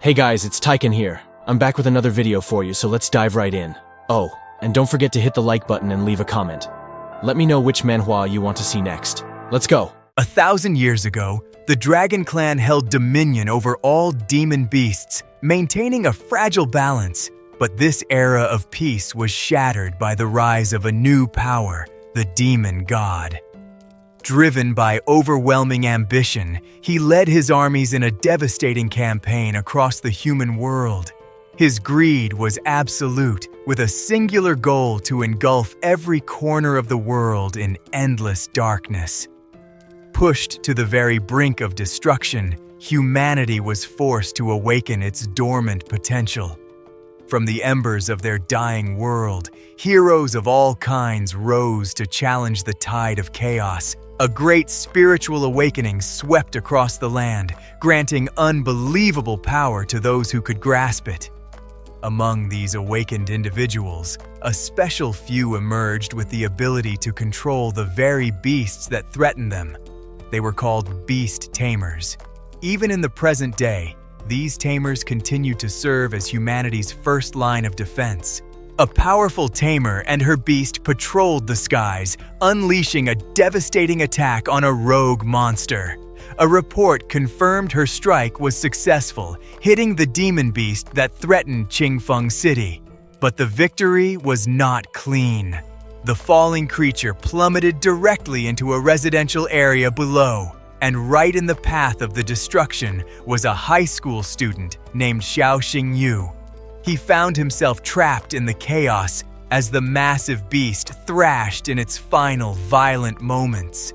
Hey guys, it's Tyken here. I'm back with another video for you, so let's dive right in. Oh, and don't forget to hit the like button and leave a comment. Let me know which manhwa you want to see next. Let's go! 1,000 years ago, the Dragon Clan held dominion over all demon beasts, maintaining a fragile balance. But this era of peace was shattered by the rise of a new power, the Demon God. Driven by overwhelming ambition, he led his armies in a devastating campaign across the human world. His greed was absolute, with a singular goal to engulf every corner of the world in endless darkness. Pushed to the very brink of destruction, humanity was forced to awaken its dormant potential. From the embers of their dying world, heroes of all kinds rose to challenge the tide of chaos. A great spiritual awakening swept across the land, granting unbelievable power to those who could grasp it. Among these awakened individuals, a special few emerged with the ability to control the very beasts that threatened them. They were called Beast Tamers. Even in the present day, these tamers continue to serve as humanity's first line of defense. A powerful tamer and her beast patrolled the skies, unleashing a devastating attack on a rogue monster. A report confirmed her strike was successful, hitting the demon beast that threatened Qingfeng City. But the victory was not clean. The falling creature plummeted directly into a residential area below, and right in the path of the destruction was a high school student named Xiao Xingyu. He found himself trapped in the chaos as the massive beast thrashed in its final violent moments.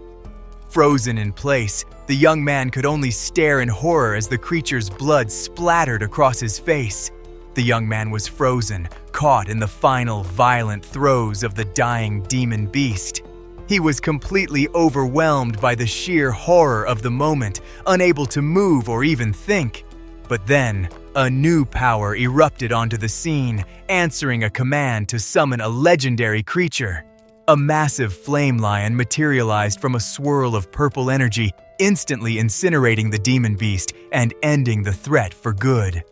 Frozen in place, the young man could only stare in horror as the creature's blood splattered across his face. The young man was frozen, caught in the final violent throes of the dying demon beast. He was completely overwhelmed by the sheer horror of the moment, unable to move or even think. But then, a new power erupted onto the scene, answering a command to summon a legendary creature. A massive flame lion materialized from a swirl of purple energy, instantly incinerating the demon beast and ending the threat for good.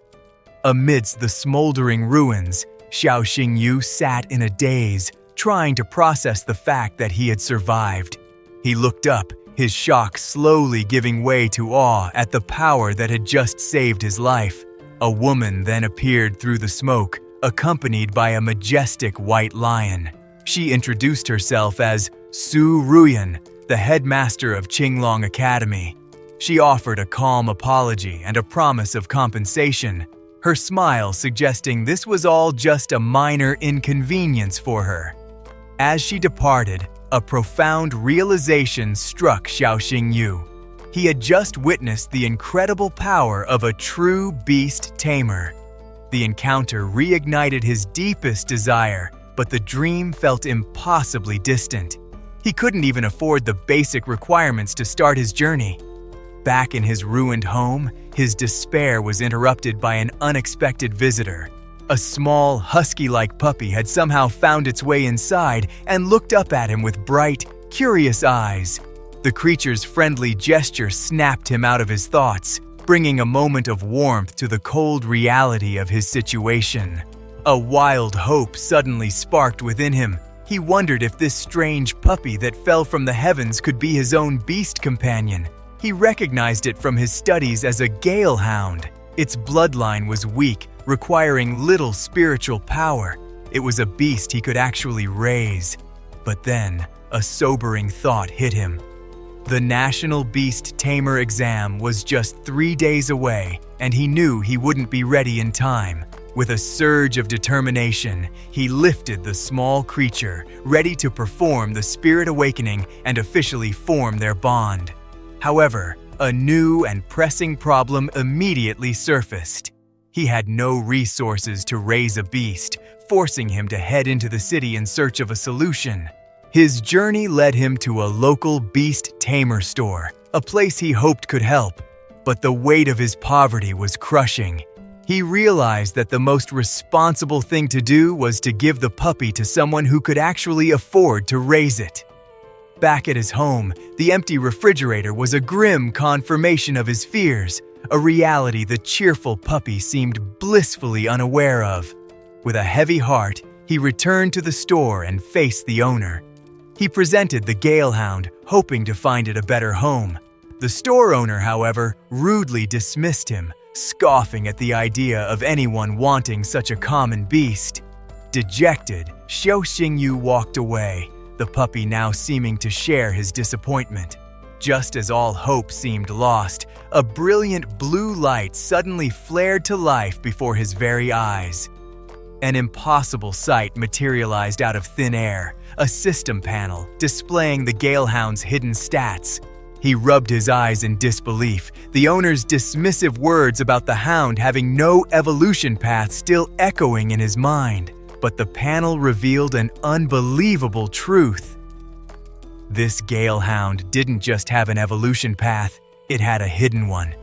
Amidst the smoldering ruins, Xiao Xingyu sat in a daze, trying to process the fact that he had survived. He looked up, his shock slowly giving way to awe at the power that had just saved his life. A woman then appeared through the smoke, accompanied by a majestic white lion. She introduced herself as Su Ruyan, the headmaster of Qinglong Academy. She offered a calm apology and a promise of compensation, her smile suggesting this was all just a minor inconvenience for her. As she departed, a profound realization struck Xiao Xingyu. He had just witnessed the incredible power of a true beast tamer. The encounter reignited his deepest desire, but the dream felt impossibly distant. He couldn't even afford the basic requirements to start his journey. Back in his ruined home, his despair was interrupted by an unexpected visitor. A small, husky-like puppy had somehow found its way inside and looked up at him with bright, curious eyes. The creature's friendly gesture snapped him out of his thoughts, bringing a moment of warmth to the cold reality of his situation. A wild hope suddenly sparked within him. He wondered if this strange puppy that fell from the heavens could be his own beast companion. He recognized it from his studies as a Gale Hound. Its bloodline was weak, requiring little spiritual power. It was a beast he could actually raise. But then, a sobering thought hit him. The National Beast Tamer exam was just 3 days away, and he knew he wouldn't be ready in time. With a surge of determination, he lifted the small creature, ready to perform the spirit awakening and officially form their bond. However, a new and pressing problem immediately surfaced. He had no resources to raise a beast, forcing him to head into the city in search of a solution. His journey led him to a local beast tamer store, a place he hoped could help. But the weight of his poverty was crushing. He realized that the most responsible thing to do was to give the puppy to someone who could actually afford to raise it. Back at his home, the empty refrigerator was a grim confirmation of his fears. a reality the cheerful puppy seemed blissfully unaware of. With a heavy heart, he returned to the store and faced the owner. He presented the Gale Hound, hoping to find it a better home. The store owner, however, rudely dismissed him, scoffing at the idea of anyone wanting such a common beast. Dejected, Xiao Xingyu walked away, the puppy now seeming to share his disappointment. Just as all hope seemed lost, a brilliant blue light suddenly flared to life before his very eyes. An impossible sight materialized out of thin air, a system panel displaying the Gale Hound's hidden stats. He rubbed his eyes in disbelief, the owner's dismissive words about the hound having no evolution path still echoing in his mind. But the panel revealed an unbelievable truth. This Gale Hound didn't just have an evolution path, it had a hidden one.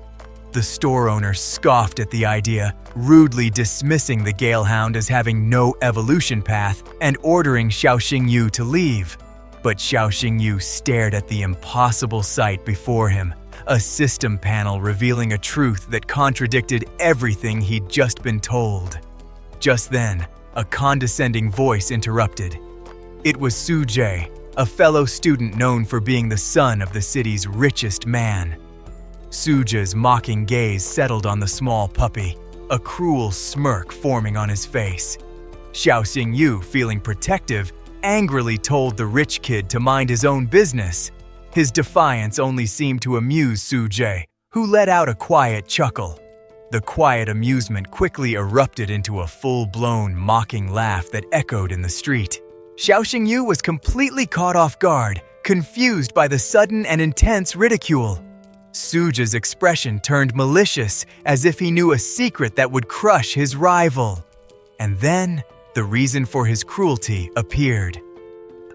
The store owner scoffed at the idea, rudely dismissing the Gale Hound as having no evolution path and ordering Xiao Xingyu to leave. But Xiao Xingyu stared at the impossible sight before him, a system panel revealing a truth that contradicted everything he'd just been told. Just then, a condescending voice interrupted. It was Sujie, a fellow student known for being the son of the city's richest man. Sujie's mocking gaze settled on the small puppy, a cruel smirk forming on his face. Xiao Xingyu, feeling protective, angrily told the rich kid to mind his own business. His defiance only seemed to amuse Sujie, who let out a quiet chuckle. The quiet amusement quickly erupted into a full-blown, mocking laugh that echoed in the street. Xiao Xingyu was completely caught off guard, confused by the sudden and intense ridicule. Sujie's expression turned malicious, as if he knew a secret that would crush his rival. And then, the reason for his cruelty appeared.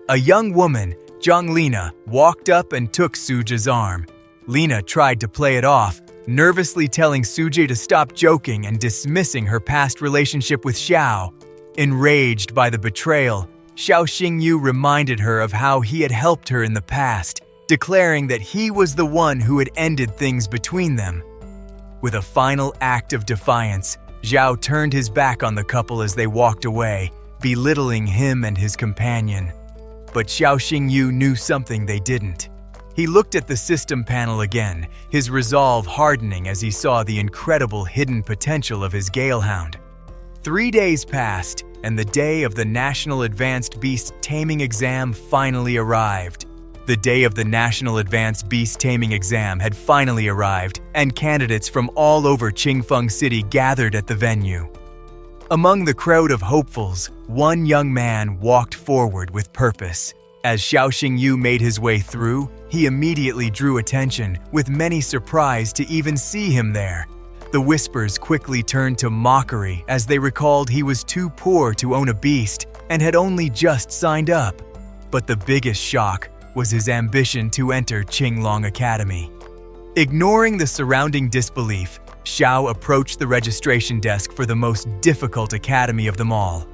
A young woman, Zhang Lina, walked up and took Sujie's arm. Lina tried to play it off, nervously telling Sujie to stop joking and dismissing her past relationship with Xiao. Enraged by the betrayal, Xiao Xingyu reminded her of how he had helped her in the past, declaring that he was the one who had ended things between them. With a final act of defiance, Zhao turned his back on the couple as they walked away, belittling him and his companion. But Xiao Xingyu knew something they didn't. He looked at the system panel again, his resolve hardening as he saw the incredible hidden potential of his Gale Hound. 3 days passed, and the day of the National Advanced Beast Taming Exam finally arrived. The day of the National Advanced Beast Taming Exam had finally arrived, and candidates from all over Qingfeng City gathered at the venue. Among the crowd of hopefuls, one young man walked forward with purpose. As Xiao Xingyu made his way through, he immediately drew attention, with many surprised to even see him there. The whispers quickly turned to mockery as they recalled he was too poor to own a beast and had only just signed up. But the biggest shock was his ambition to enter Qinglong Academy. Ignoring the surrounding disbelief, Xiao approached the registration desk for the most difficult academy of them all.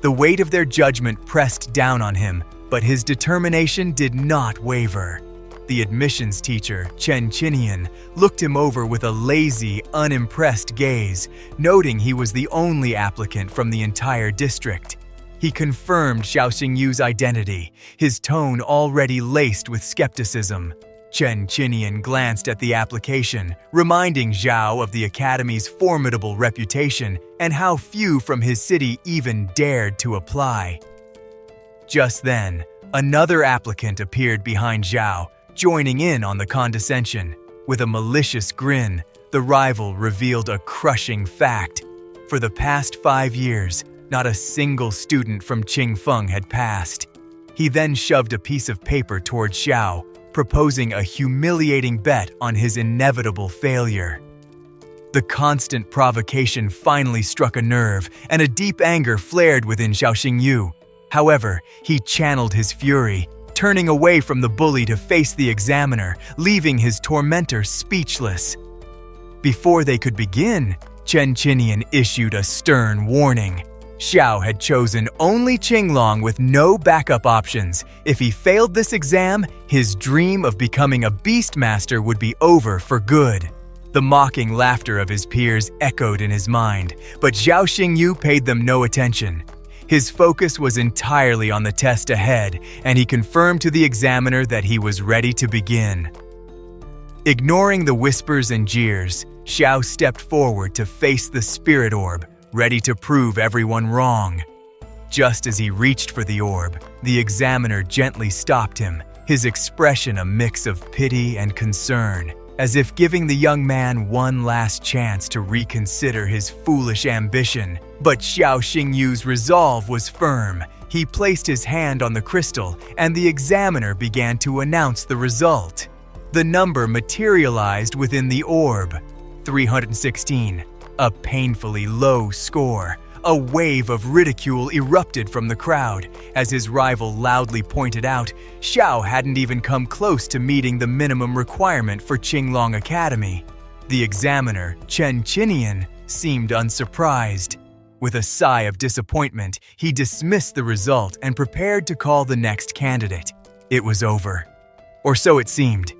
The weight of their judgment pressed down on him, but his determination did not waver. The admissions teacher, Chen Qinian, looked him over with a lazy, unimpressed gaze, noting he was the only applicant from the entire district. He confirmed Xiao Xingyu's identity, his tone already laced with skepticism. Chen Qinian glanced at the application, reminding Zhao of the academy's formidable reputation and how few from his city even dared to apply. Just then, another applicant appeared behind Zhao, joining in on the condescension. With a malicious grin, the rival revealed a crushing fact. For the past 5 years, not a single student from Qingfeng had passed. He then shoved a piece of paper toward Xiao, proposing a humiliating bet on his inevitable failure. The constant provocation finally struck a nerve, and a deep anger flared within Xiao Xingyu. However, he channeled his fury, turning away from the bully to face the examiner, leaving his tormentor speechless. Before they could begin, Chen Qinian issued a stern warning. Xiao had chosen only Qinglong with no backup options. If he failed this exam, his dream of becoming a beast master would be over for good. The mocking laughter of his peers echoed in his mind, but Xiao Xingyu paid them no attention. His focus was entirely on the test ahead, and he confirmed to the examiner that he was ready to begin. Ignoring the whispers and jeers, Xiao stepped forward to face the spirit orb, ready to prove everyone wrong. Just as he reached for the orb, the examiner gently stopped him, his expression a mix of pity and concern, as if giving the young man one last chance to reconsider his foolish ambition. But Xiao Xingyu's resolve was firm. He placed his hand on the crystal, and the examiner began to announce the result. The number materialized within the orb, 316, a painfully low score. A wave of ridicule erupted from the crowd. As his rival loudly pointed out, Xiao hadn't even come close to meeting the minimum requirement for Qinglong Academy. The examiner, Chen Qinian, seemed unsurprised. With a sigh of disappointment, he dismissed the result and prepared to call the next candidate. It was over. Or so it seemed.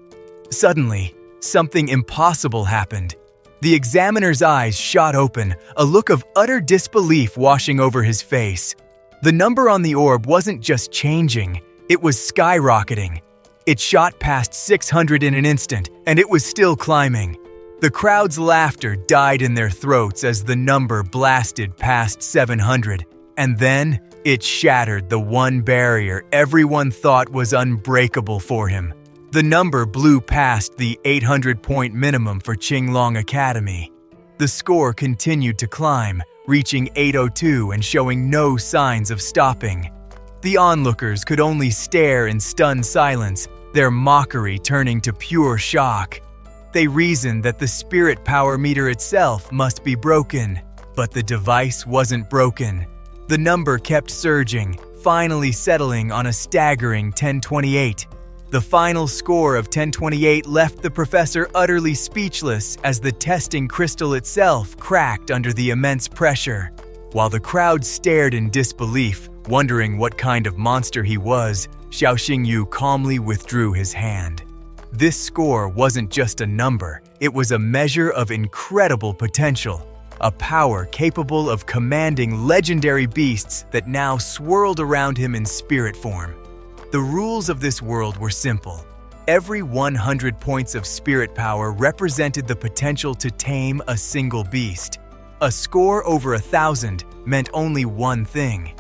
Suddenly, something impossible happened. The examiner's eyes shot open, a look of utter disbelief washing over his face. The number on the orb wasn't just changing, it was skyrocketing. It shot past 600 in an instant, and it was still climbing. The crowd's laughter died in their throats as the number blasted past 700, and then it shattered the one barrier everyone thought was unbreakable for him. The number blew past the 800-point minimum for Qinglong Academy. The score continued to climb, reaching 802 and showing no signs of stopping. The onlookers could only stare in stunned silence, their mockery turning to pure shock. They reasoned that the spirit power meter itself must be broken, but the device wasn't broken. The number kept surging, finally settling on a staggering 1028. The final score of 1028 left the professor utterly speechless as the testing crystal itself cracked under the immense pressure. While the crowd stared in disbelief, wondering what kind of monster he was, Xiao Xingyu calmly withdrew his hand. This score wasn't just a number, it was a measure of incredible potential, a power capable of commanding legendary beasts that now swirled around him in spirit form. The rules of this world were simple. Every 100 points of spirit power represented the potential to tame a single beast. A score over 1,000 meant only one thing.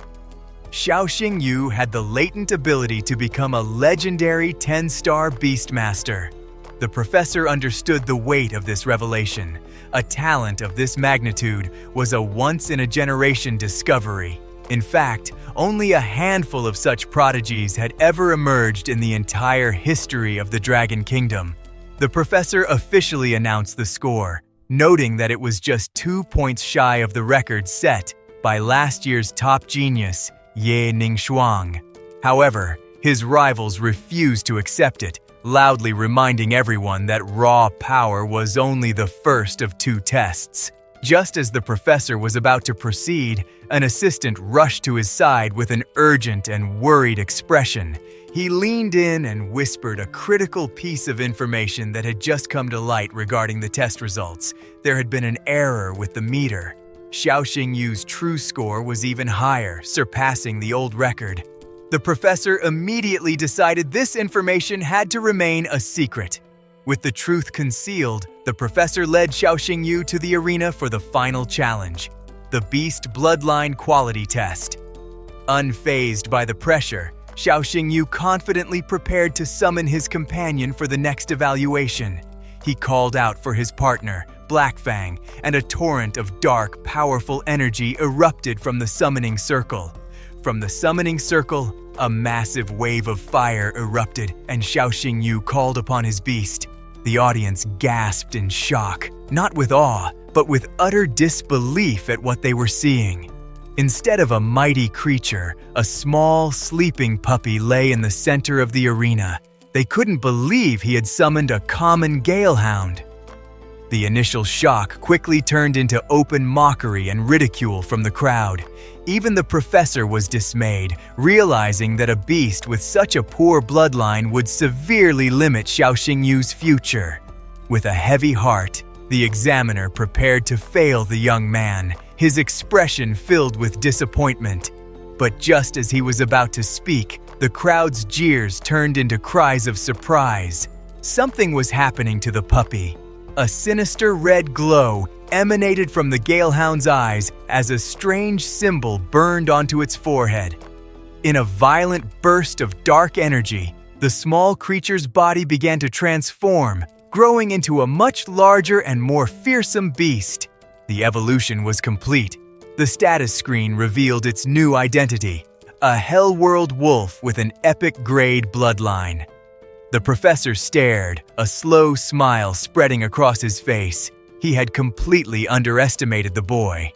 Xiao Xingyu had the latent ability to become a legendary 10-star Beastmaster. The professor understood the weight of this revelation. A talent of this magnitude was a once-in-a-generation discovery. In fact, only a handful of such prodigies had ever emerged in the entire history of the Dragon Kingdom. The professor officially announced the score, noting that it was just 2 points shy of the record set by last year's top genius, Ye Ningxuang. However, his rivals refused to accept it, loudly reminding everyone that raw power was only the first of 2 tests. Just as the professor was about to proceed, an assistant rushed to his side with an urgent and worried expression. He leaned in and whispered a critical piece of information that had just come to light regarding the test results. There had been an error with the meter. Xiao Xingyu's true score was even higher, surpassing the old record. The professor immediately decided this information had to remain a secret. With the truth concealed, the professor led Xiao Xingyu to the arena for the final challenge, the Beast Bloodline Quality Test. Unfazed by the pressure, Xiao Xingyu confidently prepared to summon his companion for the next evaluation. He called out for his partner, Black Fang, and a torrent of dark, powerful energy erupted from the summoning circle. From the summoning circle, a massive wave of fire erupted, and Xiao Xingyu called upon his beast. The audience gasped in shock, not with awe, but with utter disbelief at what they were seeing. Instead of a mighty creature, a small, sleeping puppy lay in the center of the arena. They couldn't believe he had summoned a common Gale Hound. The initial shock quickly turned into open mockery and ridicule from the crowd. Even the professor was dismayed, realizing that a beast with such a poor bloodline would severely limit Xiao Xingyu's future. With a heavy heart, The examiner prepared to fail the young man, his expression filled with disappointment. But just as he was about to speak, the crowd's jeers turned into cries of surprise. Something was happening to the puppy. A sinister red glow emanated from the Gale Hound's eyes as a strange symbol burned onto its forehead. In a violent burst of dark energy, the small creature's body began to transform, growing into a much larger and more fearsome beast. The evolution was complete. The status screen revealed its new identity, a Hellworld wolf with an epic-grade bloodline. The professor stared, a slow smile spreading across his face. He had completely underestimated the boy.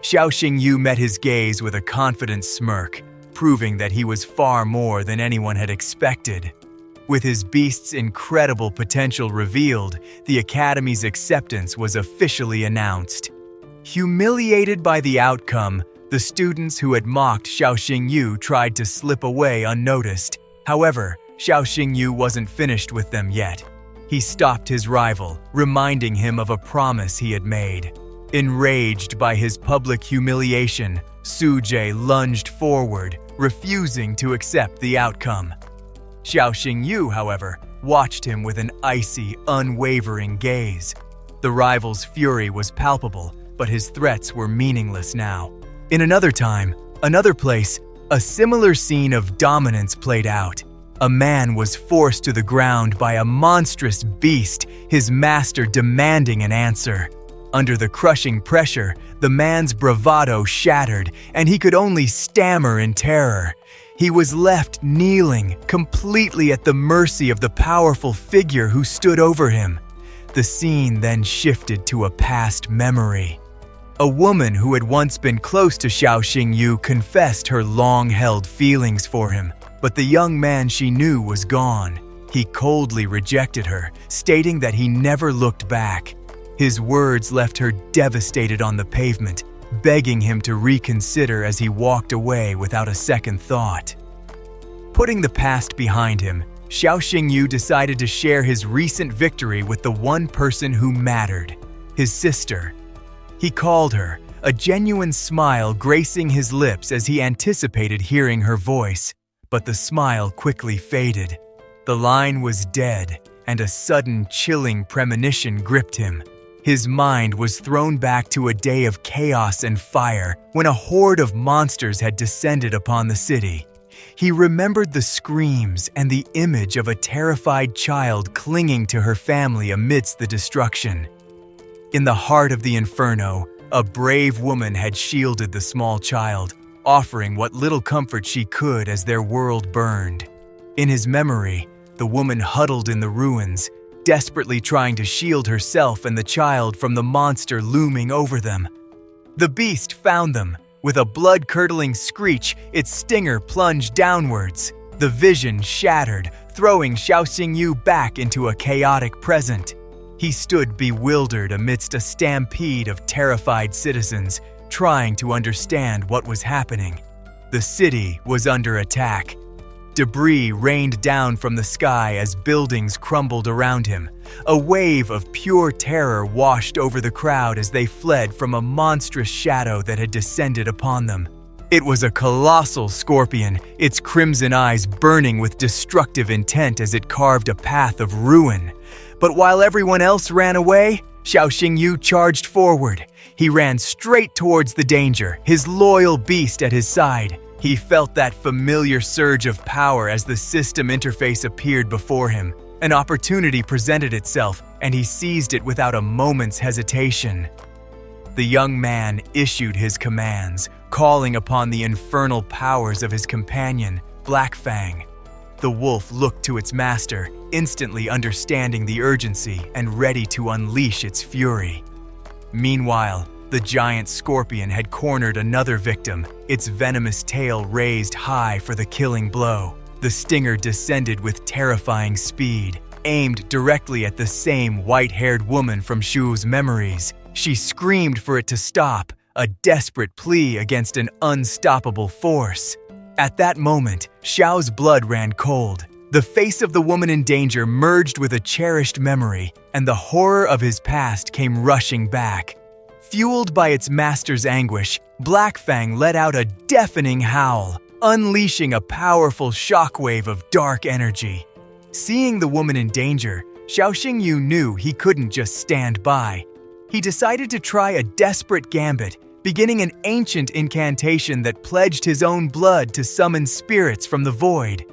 Xiao Xingyu met his gaze with a confident smirk, proving that he was far more than anyone had expected. With his beast's incredible potential revealed, the Academy's acceptance was officially announced. Humiliated by the outcome, the students who had mocked Xiao Xingyu tried to slip away unnoticed. However, Xiao Xingyu wasn't finished with them yet. He stopped his rival, reminding him of a promise he had made. Enraged by his public humiliation, Sujie lunged forward, refusing to accept the outcome. Xiao Xingyu, however, watched him with an icy, unwavering gaze. The rival's fury was palpable, but his threats were meaningless now. In another time, another place, a similar scene of dominance played out. A man was forced to the ground by a monstrous beast, his master demanding an answer. Under the crushing pressure, the man's bravado shattered, and he could only stammer in terror. He was left kneeling, completely at the mercy of the powerful figure who stood over him. The scene then shifted to a past memory. A woman who had once been close to Xiao Xingyu confessed her long-held feelings for him, but the young man she knew was gone. He coldly rejected her, stating that he never looked back. His words left her devastated on the pavement, begging him to reconsider as he walked away without a second thought. Putting the past behind him, Xiao Xingyu decided to share his recent victory with the one person who mattered, his sister. He called her, a genuine smile gracing his lips as he anticipated hearing her voice, but the smile quickly faded. The line was dead, and a sudden chilling premonition gripped him. His mind was thrown back to a day of chaos and fire when a horde of monsters had descended upon the city. He remembered the screams and the image of a terrified child clinging to her family amidst the destruction. In the heart of the inferno, a brave woman had shielded the small child, offering what little comfort she could as their world burned. In his memory, the woman huddled in the ruins, desperately trying to shield herself and the child from the monster looming over them. The beast found them. With a blood-curdling screech, its stinger plunged downwards. The vision shattered, throwing Xiao Xingyu back into a chaotic present. He stood bewildered amidst a stampede of terrified citizens, trying to understand what was happening. The city was under attack. Debris rained down from the sky as buildings crumbled around him. A wave of pure terror washed over the crowd as they fled from a monstrous shadow that had descended upon them. It was a colossal scorpion, its crimson eyes burning with destructive intent as it carved a path of ruin. But while everyone else ran away, Xiao Xingyu charged forward. He ran straight towards the danger, his loyal beast at his side. He felt that familiar surge of power as the system interface appeared before him. An opportunity presented itself, and he seized it without a moment's hesitation. The young man issued his commands, calling upon the infernal powers of his companion, Black Fang. The wolf looked to its master, instantly understanding the urgency and ready to unleash its fury. Meanwhile, the giant scorpion had cornered another victim, its venomous tail raised high for the killing blow. The stinger descended with terrifying speed, aimed directly at the same white-haired woman from Shu's memories. She screamed for it to stop, a desperate plea against an unstoppable force. At that moment, Xiao's blood ran cold. The face of the woman in danger merged with a cherished memory, and the horror of his past came rushing back. Fueled by its master's anguish, Black Fang let out a deafening howl, unleashing a powerful shockwave of dark energy. Seeing the woman in danger, Xiao Xingyu knew he couldn't just stand by. He decided to try a desperate gambit, beginning an ancient incantation that pledged his own blood to summon spirits from the void.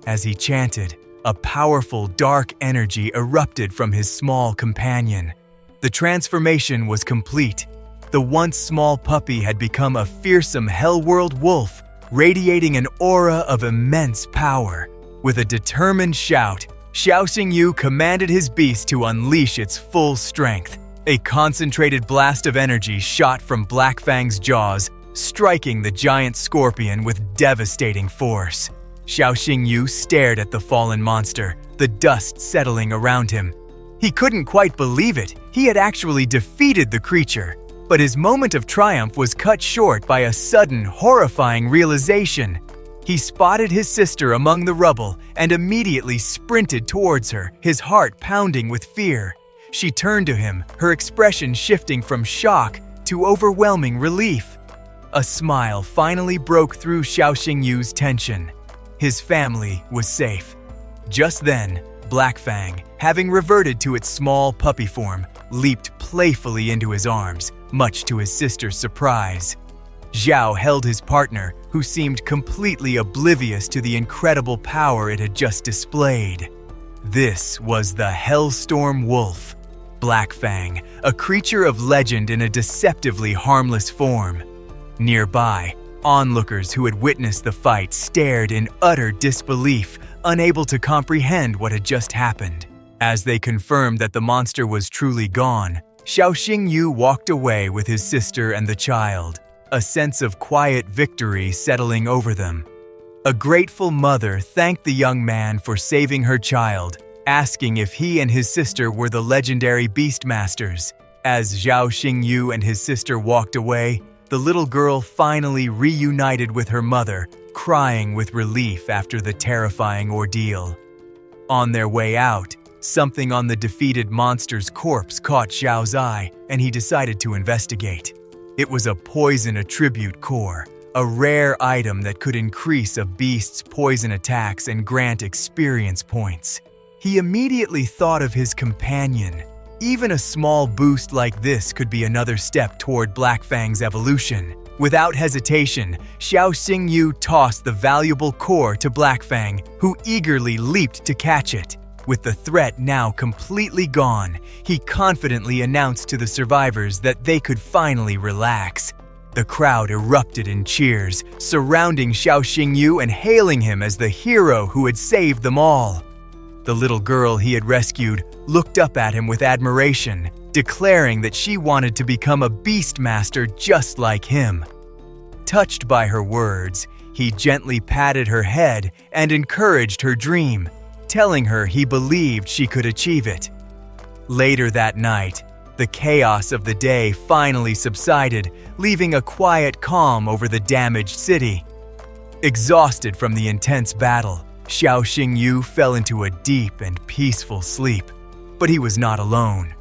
As he chanted, a powerful dark energy erupted from his small companion. The transformation was complete. The once small puppy had become a fearsome hell-world wolf, radiating an aura of immense power. With a determined shout, Xiao Xingyu commanded his beast to unleash its full strength. A concentrated blast of energy shot from Black Fang's jaws, striking the giant scorpion with devastating force. Xiao Xingyu stared at the fallen monster, the dust settling around him. He couldn't quite believe it. He had actually defeated the creature. But his moment of triumph was cut short by a sudden, horrifying realization. He spotted his sister among the rubble and immediately sprinted towards her, his heart pounding with fear. She turned to him, her expression shifting from shock to overwhelming relief. A smile finally broke through Xiao Xingyu's tension. His family was safe. Just then, Black Fang, having reverted to its small puppy form, leaped playfully into his arms, much to his sister's surprise. Zhao held his partner, who seemed completely oblivious to the incredible power it had just displayed. This was the Hellstorm Wolf, Black Fang, a creature of legend in a deceptively harmless form. Nearby, onlookers who had witnessed the fight stared in utter disbelief, unable to comprehend what had just happened. As they confirmed that the monster was truly gone, Xiao Xingyu walked away with his sister and the child, a sense of quiet victory settling over them. A grateful mother thanked the young man for saving her child, asking if he and his sister were the legendary Beast Masters. As Xiao Xingyu and his sister walked away, the little girl finally reunited with her mother, crying with relief after the terrifying ordeal. On their way out, something on the defeated monster's corpse caught Xiao's eye, and he decided to investigate. It was a poison attribute core, a rare item that could increase a beast's poison attacks and grant experience points. He immediately thought of his companion. Even a small boost like this could be another step toward Black Fang's evolution. Without hesitation, Xiao Xingyu tossed the valuable core to Black Fang, who eagerly leaped to catch it. With the threat now completely gone, he confidently announced to the survivors that they could finally relax. The crowd erupted in cheers, surrounding Xiao Xingyu and hailing him as the hero who had saved them all. The little girl he had rescued looked up at him with admiration, declaring that she wanted to become a beast master just like him. Touched by her words, he gently patted her head and encouraged her dream, telling her he believed she could achieve it. Later that night, the chaos of the day finally subsided, leaving a quiet calm over the damaged city. Exhausted from the intense battle, Xiao Xingyu fell into a deep and peaceful sleep. But he was not alone.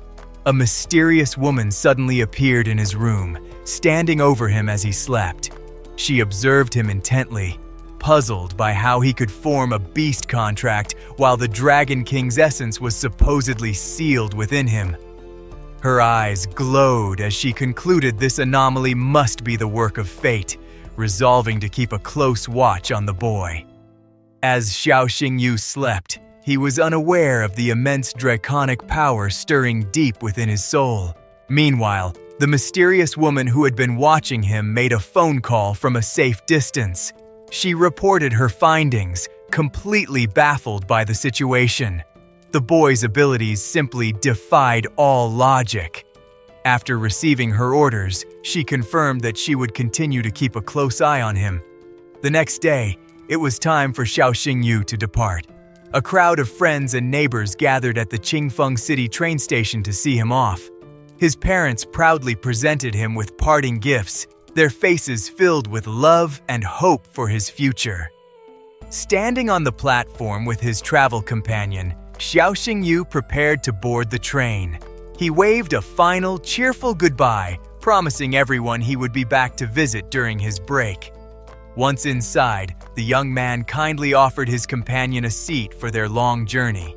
A mysterious woman suddenly appeared in his room, standing over him as he slept. She observed him intently, puzzled by how he could form a beast contract while the Dragon King's essence was supposedly sealed within him. Her eyes glowed as she concluded this anomaly must be the work of fate, resolving to keep a close watch on the boy. As Xiao Xingyu slept, he was unaware of the immense draconic power stirring deep within his soul. Meanwhile, the mysterious woman who had been watching him made a phone call from a safe distance. She reported her findings, completely baffled by the situation. The boy's abilities simply defied all logic. After receiving her orders, she confirmed that she would continue to keep a close eye on him. The next day, it was time for Xiao Xingyu to depart. A crowd of friends and neighbors gathered at the Qingfeng City train station to see him off. His parents proudly presented him with parting gifts, their faces filled with love and hope for his future. Standing on the platform with his travel companion, Xiao Xingyu prepared to board the train. He waved a final, cheerful goodbye, promising everyone he would be back to visit during his break. Once inside, the young man kindly offered his companion a seat for their long journey.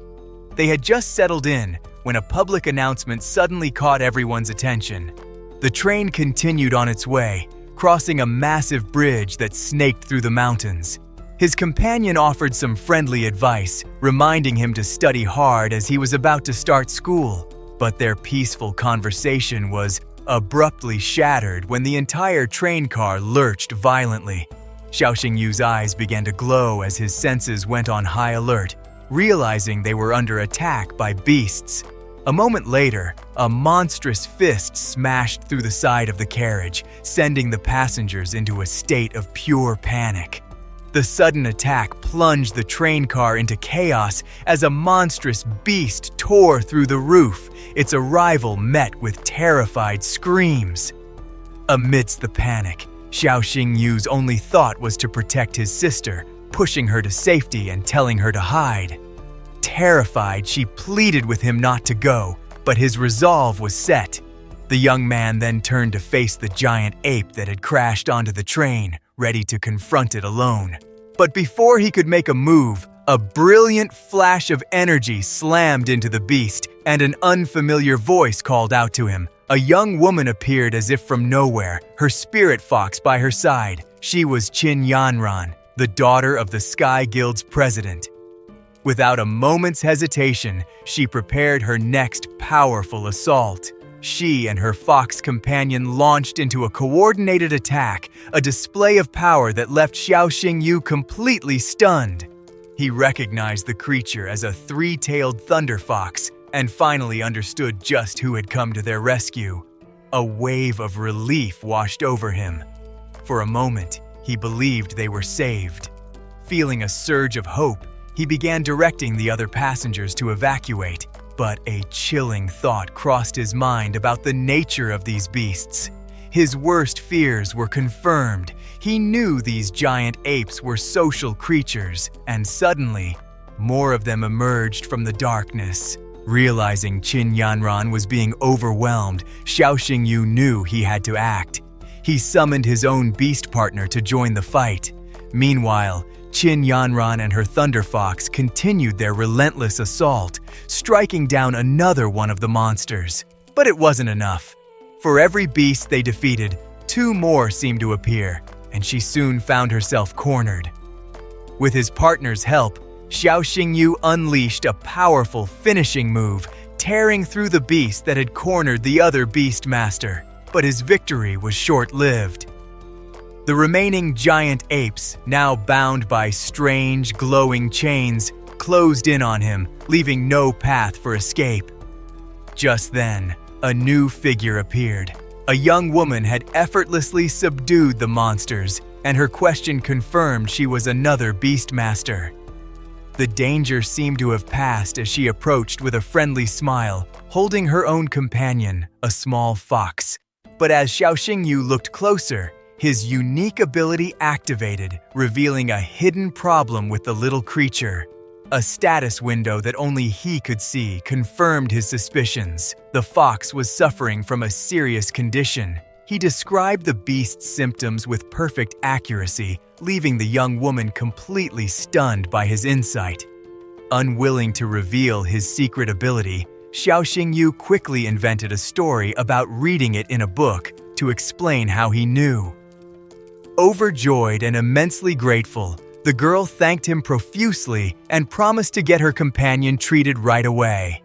They had just settled in when a public announcement suddenly caught everyone's attention. The train continued on its way, crossing a massive bridge that snaked through the mountains. His companion offered some friendly advice, reminding him to study hard as he was about to start school. But their peaceful conversation was abruptly shattered when the entire train car lurched violently. Xiao Xingyu's eyes began to glow as his senses went on high alert, realizing they were under attack by beasts. A moment later, a monstrous fist smashed through the side of the carriage, sending the passengers into a state of pure panic. The sudden attack plunged the train car into chaos as a monstrous beast tore through the roof, its arrival met with terrified screams. Amidst the panic, Xiao Xingyu's only thought was to protect his sister, pushing her to safety and telling her to hide. Terrified, she pleaded with him not to go, but his resolve was set. The young man then turned to face the giant ape that had crashed onto the train, ready to confront it alone. But before he could make a move, a brilliant flash of energy slammed into the beast, and an unfamiliar voice called out to him. A young woman appeared as if from nowhere, her spirit fox by her side. She was Qin Yanran, the daughter of the Sky Guild's president. Without a moment's hesitation, she prepared her next powerful assault. She and her fox companion launched into a coordinated attack, a display of power that left Xiao Xingyu completely stunned. He recognized the creature as a three-tailed thunder fox and finally understood just who had come to their rescue. A wave of relief washed over him. For a moment, he believed they were saved. Feeling a surge of hope, he began directing the other passengers to evacuate. But a chilling thought crossed his mind about the nature of these beasts. His worst fears were confirmed. He knew these giant apes were social creatures, and suddenly, more of them emerged from the darkness. Realizing Qin Yanran was being overwhelmed, Xiao Xingyu knew he had to act. He summoned his own beast partner to join the fight. Meanwhile, Qin Yanran and her Thunder Fox continued their relentless assault, striking down another one of the monsters. But it wasn't enough. For every beast they defeated, two more seemed to appear, and she soon found herself cornered. With his partner's help, Xiao Xingyu unleashed a powerful finishing move, tearing through the beast that had cornered the other beast master. But his victory was short-lived. The remaining giant apes, now bound by strange, glowing chains, closed in on him, leaving no path for escape. Just then, a new figure appeared. A young woman had effortlessly subdued the monsters, and her question confirmed she was another beastmaster. The danger seemed to have passed as she approached with a friendly smile, holding her own companion, a small fox. But as Xiao Xingyu looked closer, his unique ability activated, revealing a hidden problem with the little creature. A status window that only he could see confirmed his suspicions. The fox was suffering from a serious condition. He described the beast's symptoms with perfect accuracy, leaving the young woman completely stunned by his insight. Unwilling to reveal his secret ability, Xiao Xingyu quickly invented a story about reading it in a book to explain how he knew. Overjoyed and immensely grateful, the girl thanked him profusely and promised to get her companion treated right away.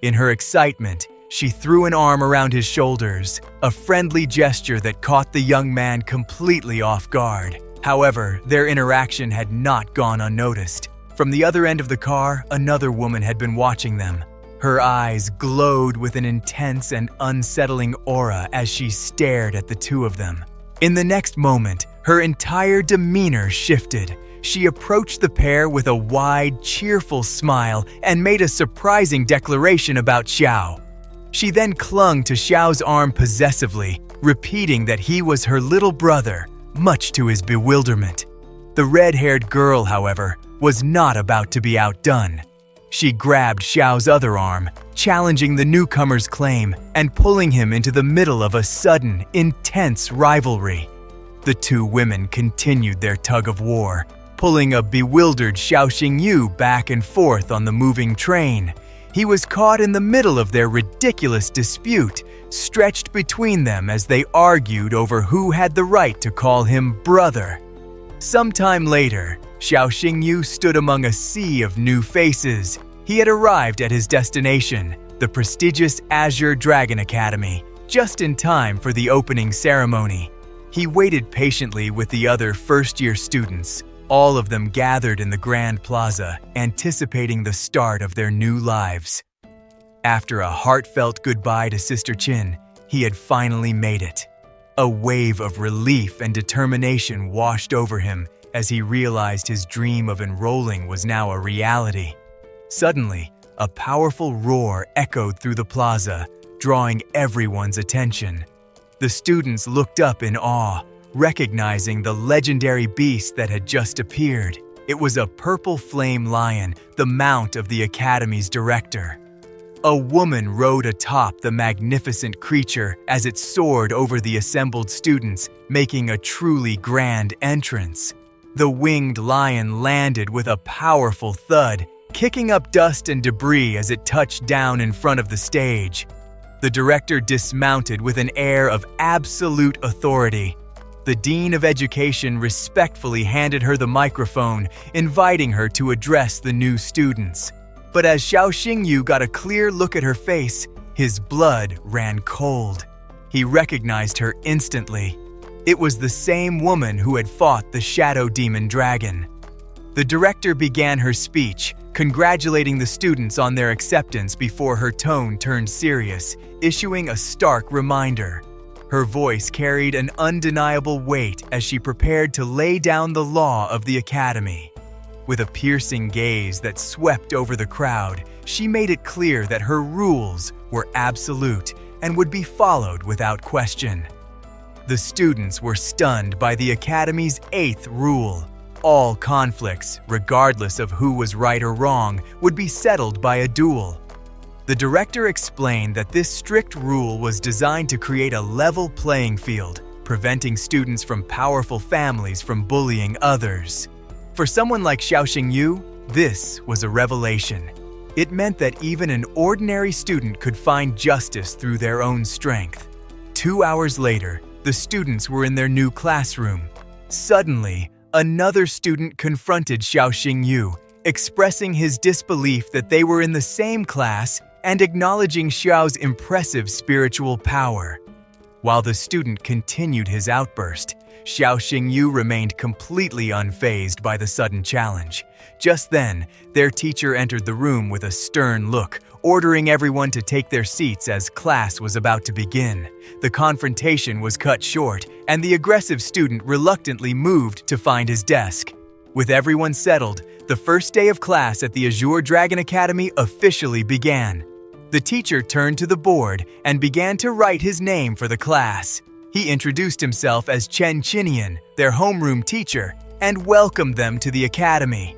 In her excitement, she threw an arm around his shoulders, a friendly gesture that caught the young man completely off guard. However, their interaction had not gone unnoticed. From the other end of the car, another woman had been watching them. Her eyes glowed with an intense and unsettling aura as she stared at the two of them. In the next moment, her entire demeanor shifted. She approached the pair with a wide, cheerful smile and made a surprising declaration about Xiao. She then clung to Xiao's arm possessively, repeating that he was her little brother, much to his bewilderment. The red-haired girl, however, was not about to be outdone. She grabbed Xiao's other arm, challenging the newcomer's claim and pulling him into the middle of a sudden, intense rivalry. The two women continued their tug-of-war, pulling a bewildered Xiao Xingyu back and forth on the moving train. He was caught in the middle of their ridiculous dispute, stretched between them as they argued over who had the right to call him brother. Sometime later, Xiao Xingyu stood among a sea of new faces. He had arrived at his destination, the prestigious Azure Dragon Academy, just in time for the opening ceremony. He waited patiently with the other first-year students, all of them gathered in the Grand Plaza, anticipating the start of their new lives. After a heartfelt goodbye to Sister Qin, he had finally made it. A wave of relief and determination washed over him as he realized his dream of enrolling was now a reality. Suddenly, a powerful roar echoed through the plaza, drawing everyone's attention. The students looked up in awe, recognizing the legendary beast that had just appeared. It was a purple flame lion, the mount of the Academy's director. A woman rode atop the magnificent creature as it soared over the assembled students, making a truly grand entrance. The winged lion landed with a powerful thud, kicking up dust and debris as it touched down in front of the stage. The director dismounted with an air of absolute authority. The Dean of Education respectfully handed her the microphone, inviting her to address the new students. But as Xiao Xingyu got a clear look at her face, his blood ran cold. He recognized her instantly. It was the same woman who had fought the Shadow Demon Dragon. The director began her speech, congratulating the students on their acceptance before her tone turned serious, issuing a stark reminder. Her voice carried an undeniable weight as she prepared to lay down the law of the Academy. With a piercing gaze that swept over the crowd, she made it clear that her rules were absolute and would be followed without question. The students were stunned by the Academy's 8th rule. All conflicts, regardless of who was right or wrong, would be settled by a duel. The director explained that this strict rule was designed to create a level playing field, preventing students from powerful families from bullying others. For someone like Xiao Xingyu, this was a revelation. It meant that even an ordinary student could find justice through their own strength. 2 hours later, the students were in their new classroom. Suddenly, another student confronted Xiao Xingyu, expressing his disbelief that they were in the same class and acknowledging Xiao's impressive spiritual power. While the student continued his outburst, Xiao Xingyu remained completely unfazed by the sudden challenge. Just then, their teacher entered the room with a stern look, ordering everyone to take their seats as class was about to begin. The confrontation was cut short, and the aggressive student reluctantly moved to find his desk. With everyone settled, the first day of class at the Azure Dragon Academy officially began. The teacher turned to the board and began to write his name for the class. He introduced himself as Chen Qinian, their homeroom teacher, and welcomed them to the academy.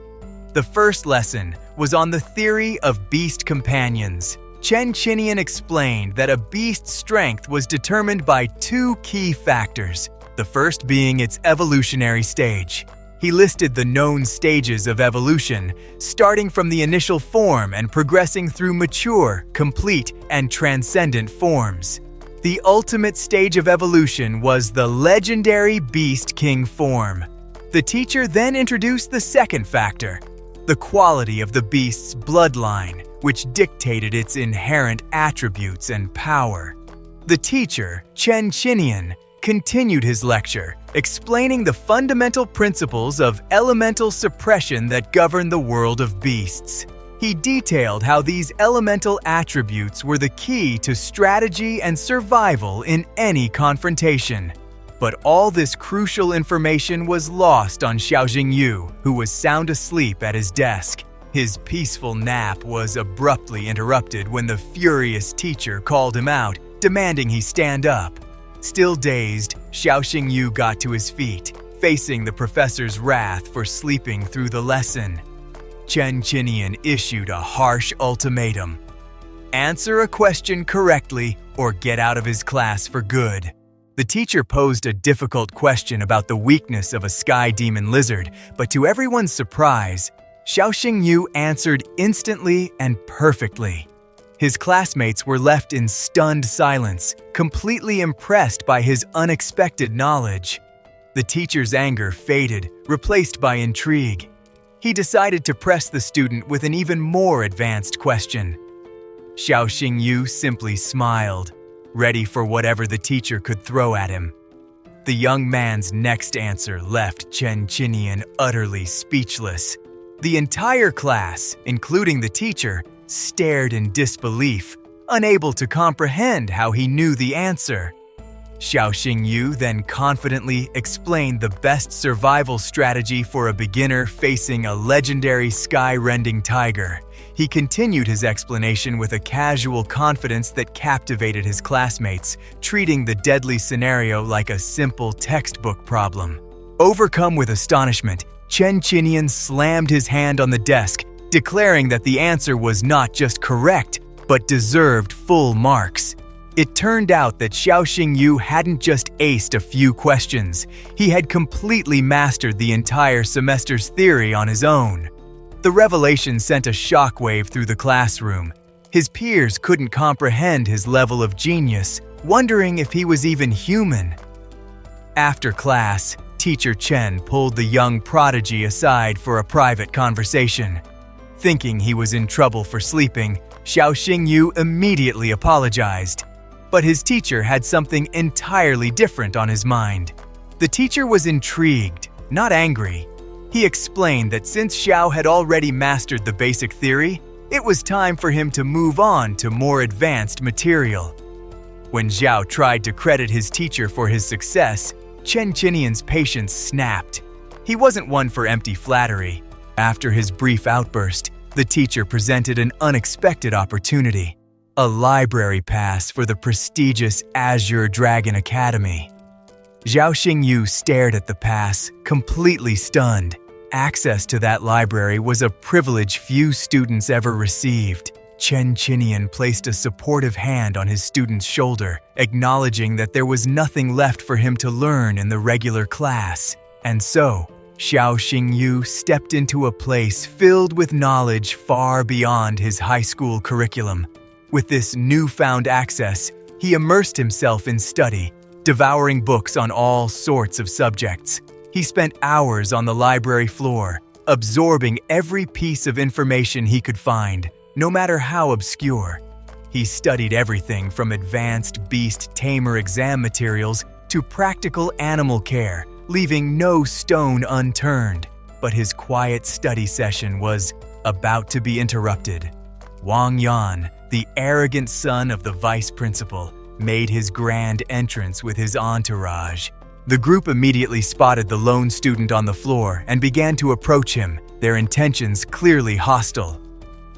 The first lesson was on the theory of beast companions. Chen Qinian explained that a beast's strength was determined by 2 key factors, the first being its evolutionary stage. He listed the known stages of evolution, starting from the initial form and progressing through mature, complete, and transcendent forms. The ultimate stage of evolution was the legendary Beast King form. The teacher then introduced the second factor, the quality of the beast's bloodline, which dictated its inherent attributes and power. The teacher, Chen Qinian, continued his lecture, explaining the fundamental principles of elemental suppression that govern the world of beasts. He detailed how these elemental attributes were the key to strategy and survival in any confrontation. But all this crucial information was lost on Xiao Xingyu, who was sound asleep at his desk. His peaceful nap was abruptly interrupted when the furious teacher called him out, demanding he stand up. Still dazed, Xiao Xingyu got to his feet, facing the professor's wrath for sleeping through the lesson. Chen Qinian issued a harsh ultimatum: answer a question correctly or get out of his class for good. The teacher posed a difficult question about the weakness of a sky demon lizard, but to everyone's surprise, Xiaoxing Yu answered instantly and perfectly. His classmates were left in stunned silence, completely impressed by his unexpected knowledge. The teacher's anger faded, replaced by intrigue. He decided to press the student with an even more advanced question. Xiaoxing Yu simply smiled, ready for whatever the teacher could throw at him. The young man's next answer left Chen Qinian utterly speechless. The entire class, including the teacher, stared in disbelief, unable to comprehend how he knew the answer. Xiaoxing Yu then confidently explained the best survival strategy for a beginner facing a legendary sky-rending tiger. He continued his explanation with a casual confidence that captivated his classmates, treating the deadly scenario like a simple textbook problem. Overcome with astonishment, Chen Qinian slammed his hand on the desk, declaring that the answer was not just correct, but deserved full marks. It turned out that Xiaoxing Yu hadn't just aced a few questions, he had completely mastered the entire semester's theory on his own. The revelation sent a shockwave through the classroom. His peers couldn't comprehend his level of genius, wondering if he was even human. After class, Teacher Chen pulled the young prodigy aside for a private conversation. Thinking he was in trouble for sleeping, Xiaoxing Yu immediately apologized. But his teacher had something entirely different on his mind. The teacher was intrigued, not angry. He explained that since Xiao had already mastered the basic theory, it was time for him to move on to more advanced material. When Xiao tried to credit his teacher for his success, Chen Qinian's patience snapped. He wasn't one for empty flattery. After his brief outburst, the teacher presented an unexpected opportunity: a library pass for the prestigious Azure Dragon Academy. Xiaoxing Yu stared at the pass, completely stunned. Access to that library was a privilege few students ever received. Chen Qinian placed a supportive hand on his student's shoulder, acknowledging that there was nothing left for him to learn in the regular class. And so, Xiaoxing Yu stepped into a place filled with knowledge far beyond his high school curriculum. With this newfound access, he immersed himself in study, devouring books on all sorts of subjects. He spent hours on the library floor, absorbing every piece of information he could find, no matter how obscure. He studied everything from advanced Beast Tamer exam materials to practical animal care, leaving no stone unturned. But his quiet study session was about to be interrupted. Wang Yan, the arrogant son of the vice principal, made his grand entrance with his entourage. The group immediately spotted the lone student on the floor and began to approach him, their intentions clearly hostile.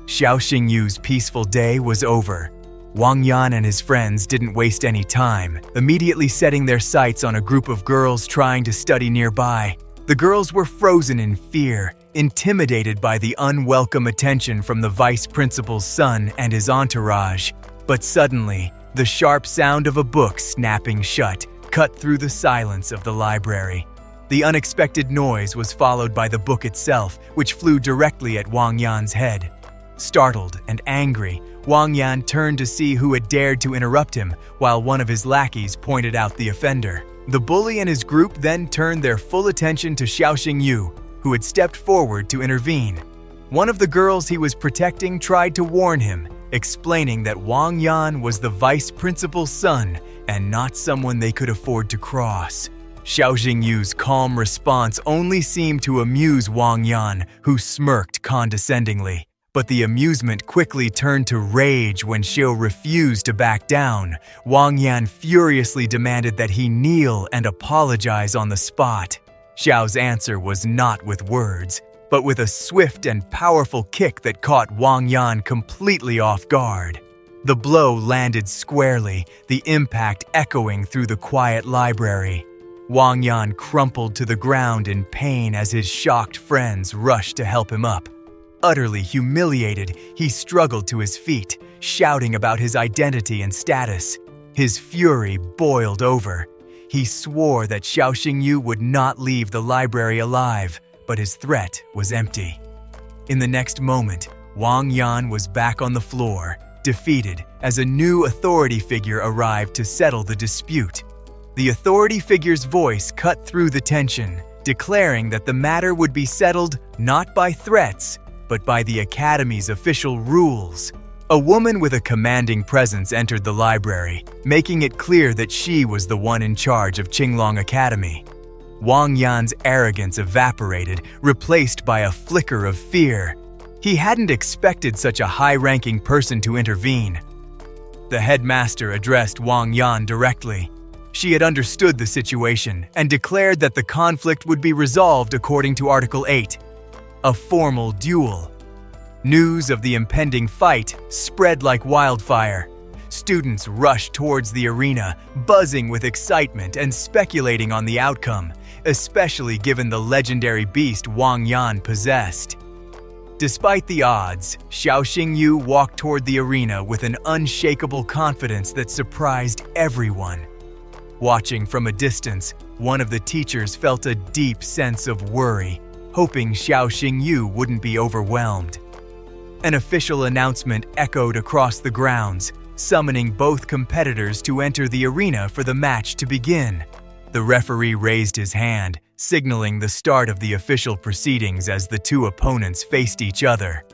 Xiaoxing Yu's peaceful day was over. Wang Yan and his friends didn't waste any time, immediately setting their sights on a group of girls trying to study nearby. The girls were frozen in fear, intimidated by the unwelcome attention from the vice principal's son and his entourage. But suddenly, the sharp sound of a book snapping shut cut through the silence of the library. The unexpected noise was followed by the book itself, which flew directly at Wang Yan's head. Startled and angry, Wang Yan turned to see who had dared to interrupt him, while one of his lackeys pointed out the offender. The bully and his group then turned their full attention to Xiaoxing Yu, who had stepped forward to intervene. One of the girls he was protecting tried to warn him, explaining that Wang Yan was the vice principal's son and not someone they could afford to cross. Xiaoxing Yu's calm response only seemed to amuse Wang Yan, who smirked condescendingly. But the amusement quickly turned to rage when Xiao refused to back down. Wang Yan furiously demanded that he kneel and apologize on the spot. Xiao's answer was not with words, but with a swift and powerful kick that caught Wang Yan completely off guard. The blow landed squarely, the impact echoing through the quiet library. Wang Yan crumpled to the ground in pain as his shocked friends rushed to help him up. Utterly humiliated, he struggled to his feet, shouting about his identity and status. His fury boiled over. He swore that Xiao Xingyu would not leave the library alive, but his threat was empty. In the next moment, Wang Yan was back on the floor, defeated as a new authority figure arrived to settle the dispute. The authority figure's voice cut through the tension, declaring that the matter would be settled not by threats, but by the Academy's official rules. A woman with a commanding presence entered the library, making it clear that she was the one in charge of Qinglong Academy. Wang Yan's arrogance evaporated, replaced by a flicker of fear. He hadn't expected such a high-ranking person to intervene. The headmaster addressed Wang Yan directly. She had understood the situation and declared that the conflict would be resolved according to Article 8. A formal duel. News of the impending fight spread like wildfire. Students rushed towards the arena, buzzing with excitement and speculating on the outcome, especially given the legendary beast Wang Yan possessed. Despite the odds, Xiao Xingyu walked toward the arena with an unshakable confidence that surprised everyone. Watching from a distance, one of the teachers felt a deep sense of worry, hoping Xiao Xingyu wouldn't be overwhelmed. An official announcement echoed across the grounds, summoning both competitors to enter the arena for the match to begin. The referee raised his hand, signaling the start of the official proceedings as the two opponents faced each other.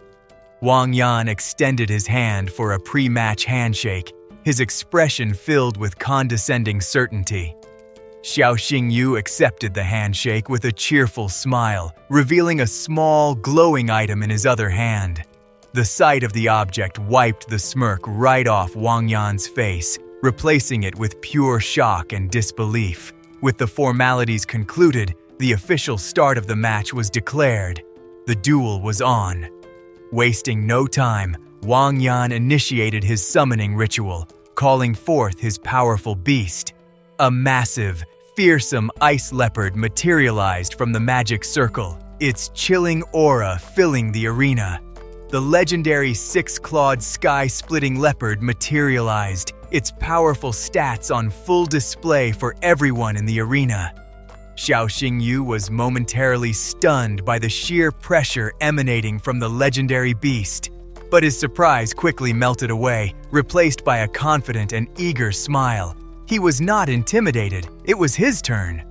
Wang Yan extended his hand for a pre-match handshake, his expression filled with condescending certainty. Xiao Xingyu accepted the handshake with a cheerful smile, revealing a small, glowing item in his other hand. The sight of the object wiped the smirk right off Wang Yan's face, replacing it with pure shock and disbelief. With the formalities concluded, the official start of the match was declared. The duel was on. Wasting no time, Wang Yan initiated his summoning ritual, calling forth his powerful beast. A massive, fearsome ice leopard materialized from the magic circle, its chilling aura filling the arena. The legendary six-clawed sky-splitting leopard materialized, its powerful stats on full display for everyone in the arena. Xiao Xingyu was momentarily stunned by the sheer pressure emanating from the legendary beast, but his surprise quickly melted away, replaced by a confident and eager smile. He was not intimidated, it was his turn.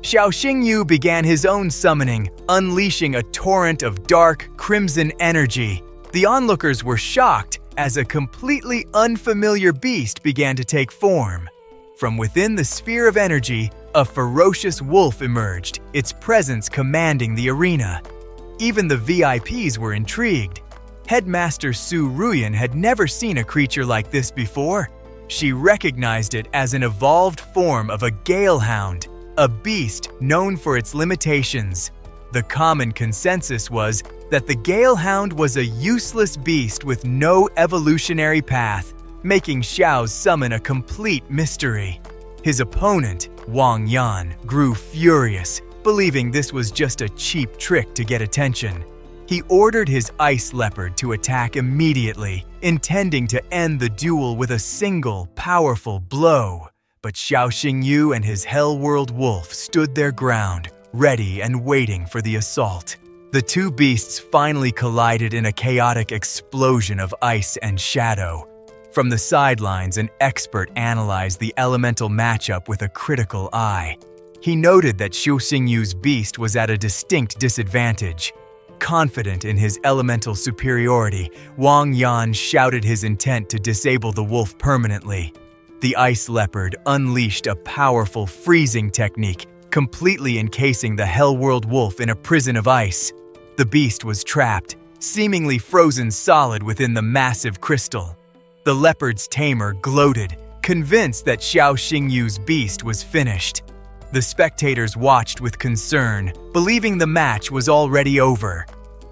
Xiao Xingyu began his own summoning, unleashing a torrent of dark, crimson energy. The onlookers were shocked as a completely unfamiliar beast began to take form. From within the sphere of energy, a ferocious wolf emerged, its presence commanding the arena. Even the VIPs were intrigued. Headmaster Su Ruyan had never seen a creature like this before. She recognized it as an evolved form of a Gale Hound, a beast known for its limitations. The common consensus was that the Gale Hound was a useless beast with no evolutionary path, making Xiao's summon a complete mystery. His opponent, Wang Yan, grew furious, believing this was just a cheap trick to get attention. He ordered his ice leopard to attack immediately, intending to end the duel with a single, powerful blow. But Xiao Xingyu and his Hellworld Wolf stood their ground, ready and waiting for the assault. The two beasts finally collided in a chaotic explosion of ice and shadow. From the sidelines, an expert analyzed the elemental matchup with a critical eye. He noted that Xiao Xingyu's beast was at a distinct disadvantage. Confident in his elemental superiority, Wang Yan shouted his intent to disable the wolf permanently. The ice leopard unleashed a powerful freezing technique, completely encasing the Hellworld Wolf in a prison of ice. The beast was trapped, seemingly frozen solid within the massive crystal. The leopard's tamer gloated, convinced that Xiao Xingyu's beast was finished. The spectators watched with concern, believing the match was already over.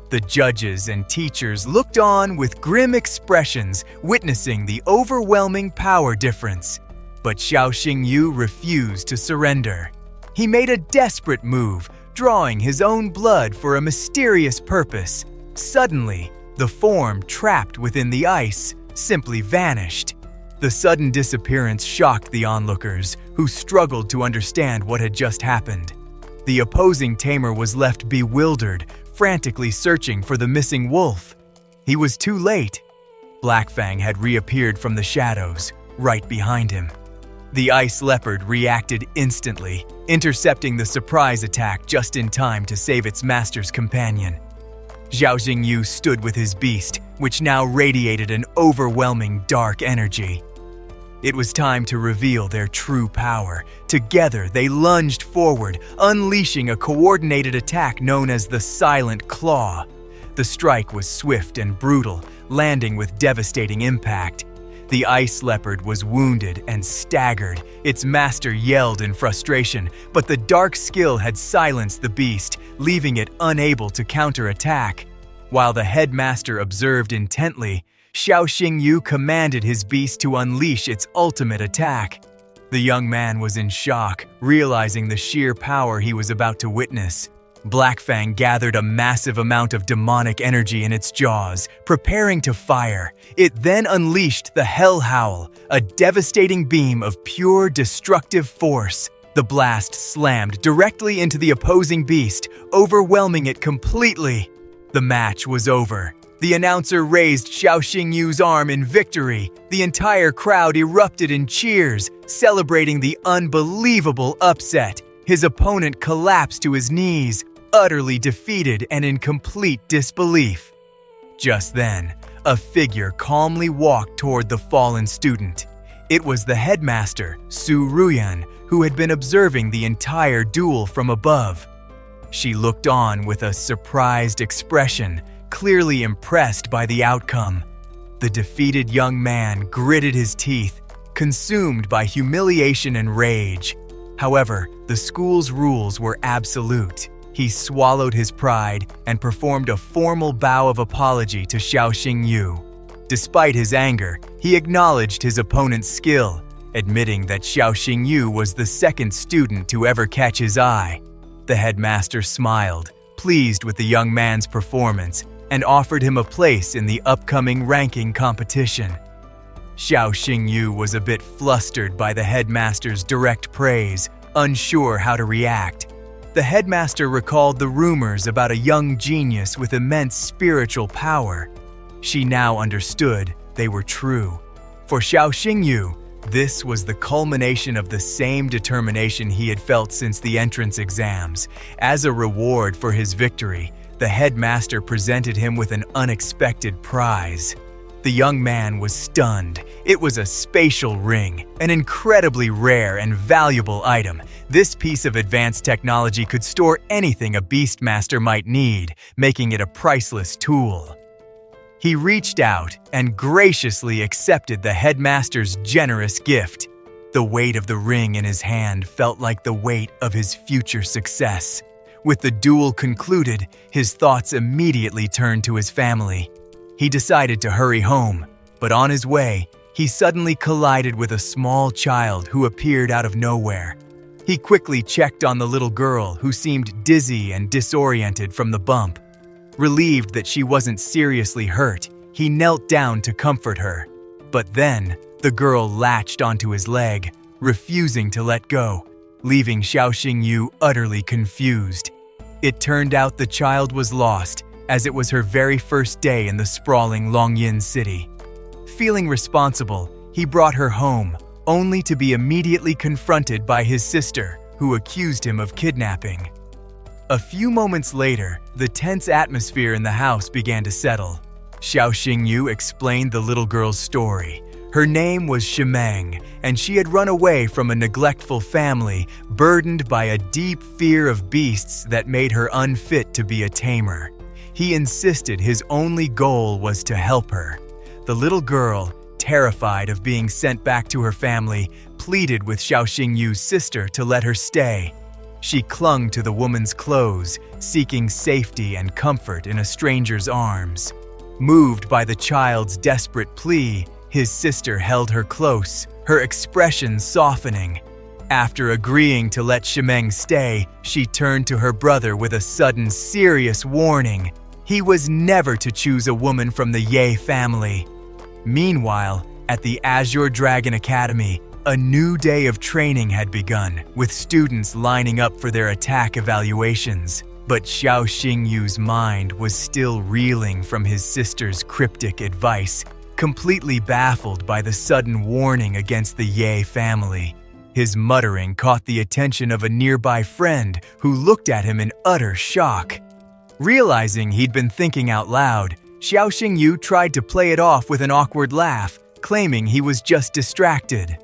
The judges and teachers looked on with grim expressions, witnessing the overwhelming power difference. But Xiao Xingyu refused to surrender. He made a desperate move, drawing his own blood for a mysterious purpose. Suddenly, the form trapped within the ice simply vanished. The sudden disappearance shocked the onlookers, who struggled to understand what had just happened. The opposing tamer was left bewildered, frantically searching for the missing wolf. He was too late. Blackfang had reappeared from the shadows, right behind him. The ice leopard reacted instantly, intercepting the surprise attack just in time to save its master's companion. Zhao Xingyu stood with his beast, which now radiated an overwhelming dark energy. It was time to reveal their true power. Together, they lunged forward, unleashing a coordinated attack known as the Silent Claw. The strike was swift and brutal, landing with devastating impact. The ice leopard was wounded and staggered. Its master yelled in frustration, but the dark skill had silenced the beast, leaving it unable to counterattack. While the headmaster observed intently, Xiao Xingyu commanded his beast to unleash its ultimate attack. The young man was in shock, realizing the sheer power he was about to witness. Blackfang gathered a massive amount of demonic energy in its jaws, preparing to fire. It then unleashed the Hell Howl, a devastating beam of pure destructive force. The blast slammed directly into the opposing beast, overwhelming it completely. The match was over. The announcer raised Xiao Xingyu's arm in victory. The entire crowd erupted in cheers, celebrating the unbelievable upset. His opponent collapsed to his knees, utterly defeated and in complete disbelief. Just then, a figure calmly walked toward the fallen student. It was the headmaster, Su Ruyan, who had been observing the entire duel from above. She looked on with a surprised expression, clearly impressed by the outcome. The defeated young man gritted his teeth, consumed by humiliation and rage. However, the school's rules were absolute. He swallowed his pride and performed a formal bow of apology to Xiao Xingyu. Despite his anger, he acknowledged his opponent's skill, admitting that Xiao Xingyu was the second student to ever catch his eye. The headmaster smiled, pleased with the young man's performance, and offered him a place in the upcoming ranking competition. Xiao Xingyu was a bit flustered by the headmaster's direct praise, unsure how to react. The headmaster recalled the rumors about a young genius with immense spiritual power. She now understood they were true. For Xiao Xingyu, this was the culmination of the same determination he had felt since the entrance exams. As a reward for his victory, the headmaster presented him with an unexpected prize. The young man was stunned. It was a spatial ring, an incredibly rare and valuable item. This piece of advanced technology could store anything a Beastmaster might need, making it a priceless tool. He reached out and graciously accepted the headmaster's generous gift. The weight of the ring in his hand felt like the weight of his future success. With the duel concluded, his thoughts immediately turned to his family. He decided to hurry home, but on his way, he suddenly collided with a small child who appeared out of nowhere. He quickly checked on the little girl, who seemed dizzy and disoriented from the bump. Relieved that she wasn't seriously hurt, he knelt down to comfort her. But then, the girl latched onto his leg, refusing to let go, leaving Xiao Xingyu utterly confused. It turned out the child was lost, as it was her very first day in the sprawling Longyin city. Feeling responsible, he brought her home, only to be immediately confronted by his sister, who accused him of kidnapping. A few moments later, the tense atmosphere in the house began to settle. Xiao Xingyu explained the little girl's story. Her name was Shimeng, and she had run away from a neglectful family, burdened by a deep fear of beasts that made her unfit to be a tamer. He insisted his only goal was to help her. The little girl, terrified of being sent back to her family, pleaded with Xiao Xingyu's sister to let her stay. She clung to the woman's clothes, seeking safety and comfort in a stranger's arms. Moved by the child's desperate plea, his sister held her close, her expression softening. After agreeing to let Shimeng stay, she turned to her brother with a sudden, serious warning. He was never to choose a woman from the Ye family. Meanwhile, at the Azure Dragon Academy, a new day of training had begun, with students lining up for their attack evaluations. But Xiao Xingyu's mind was still reeling from his sister's cryptic advice, completely baffled by the sudden warning against the Ye family. His muttering caught the attention of a nearby friend who looked at him in utter shock. Realizing he'd been thinking out loud, Xiao Xingyu tried to play it off with an awkward laugh, claiming he was just distracted.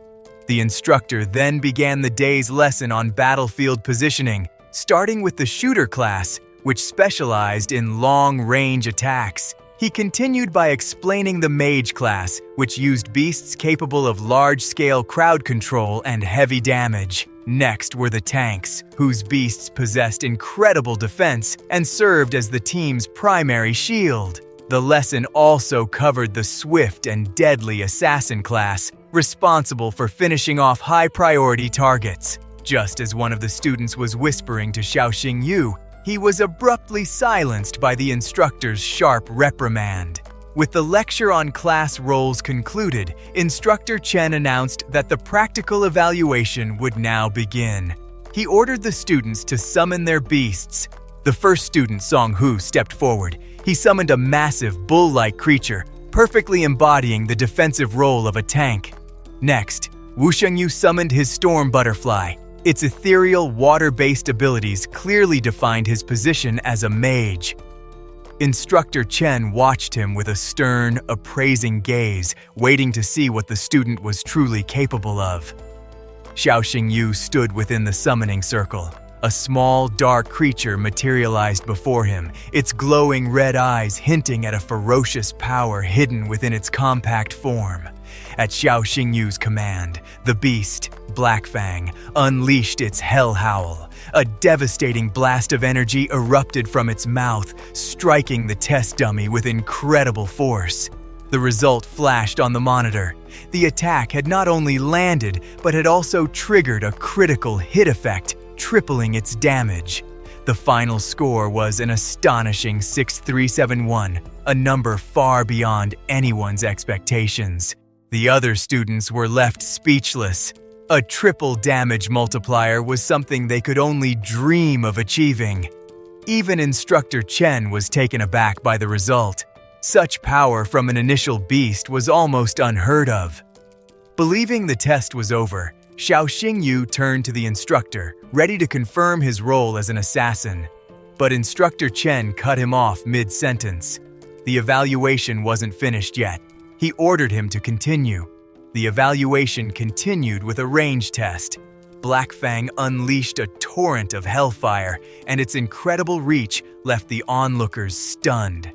The instructor then began the day's lesson on battlefield positioning, starting with the shooter class, which specialized in long-range attacks. He continued by explaining the mage class, which used beasts capable of large-scale crowd control and heavy damage. Next were the tanks, whose beasts possessed incredible defense and served as the team's primary shield. The lesson also covered the swift and deadly assassin class, responsible for finishing off high-priority targets. Just as one of the students was whispering to Xiao Xingyu, he was abruptly silenced by the instructor's sharp reprimand. With the lecture on class roles concluded, Instructor Chen announced that the practical evaluation would now begin. He ordered the students to summon their beasts. The first student, Song Hu, stepped forward. He summoned a massive, bull-like creature, perfectly embodying the defensive role of a tank. Next, Wu Shengyu summoned his storm butterfly. Its ethereal, water-based abilities clearly defined his position as a mage. Instructor Chen watched him with a stern, appraising gaze, waiting to see what the student was truly capable of. Xiao Xingyu stood within the summoning circle. A small, dark creature materialized before him, its glowing red eyes hinting at a ferocious power hidden within its compact form. At Xiao Xingyu's command, the beast, Black Fang, unleashed its hell howl. A devastating blast of energy erupted from its mouth, striking the test dummy with incredible force. The result flashed on the monitor. The attack had not only landed, but had also triggered a critical hit effect, tripling its damage. The final score was an astonishing 6371, a number far beyond anyone's expectations. The other students were left speechless. A triple damage multiplier was something they could only dream of achieving. Even Instructor Chen was taken aback by the result. Such power from an initial beast was almost unheard of. Believing the test was over, Xiao Xingyu turned to the instructor, ready to confirm his role as an assassin. But Instructor Chen cut him off mid-sentence. The evaluation wasn't finished yet. He ordered him to continue. The evaluation continued with a range test. Black Fang unleashed a torrent of hellfire, and its incredible reach left the onlookers stunned.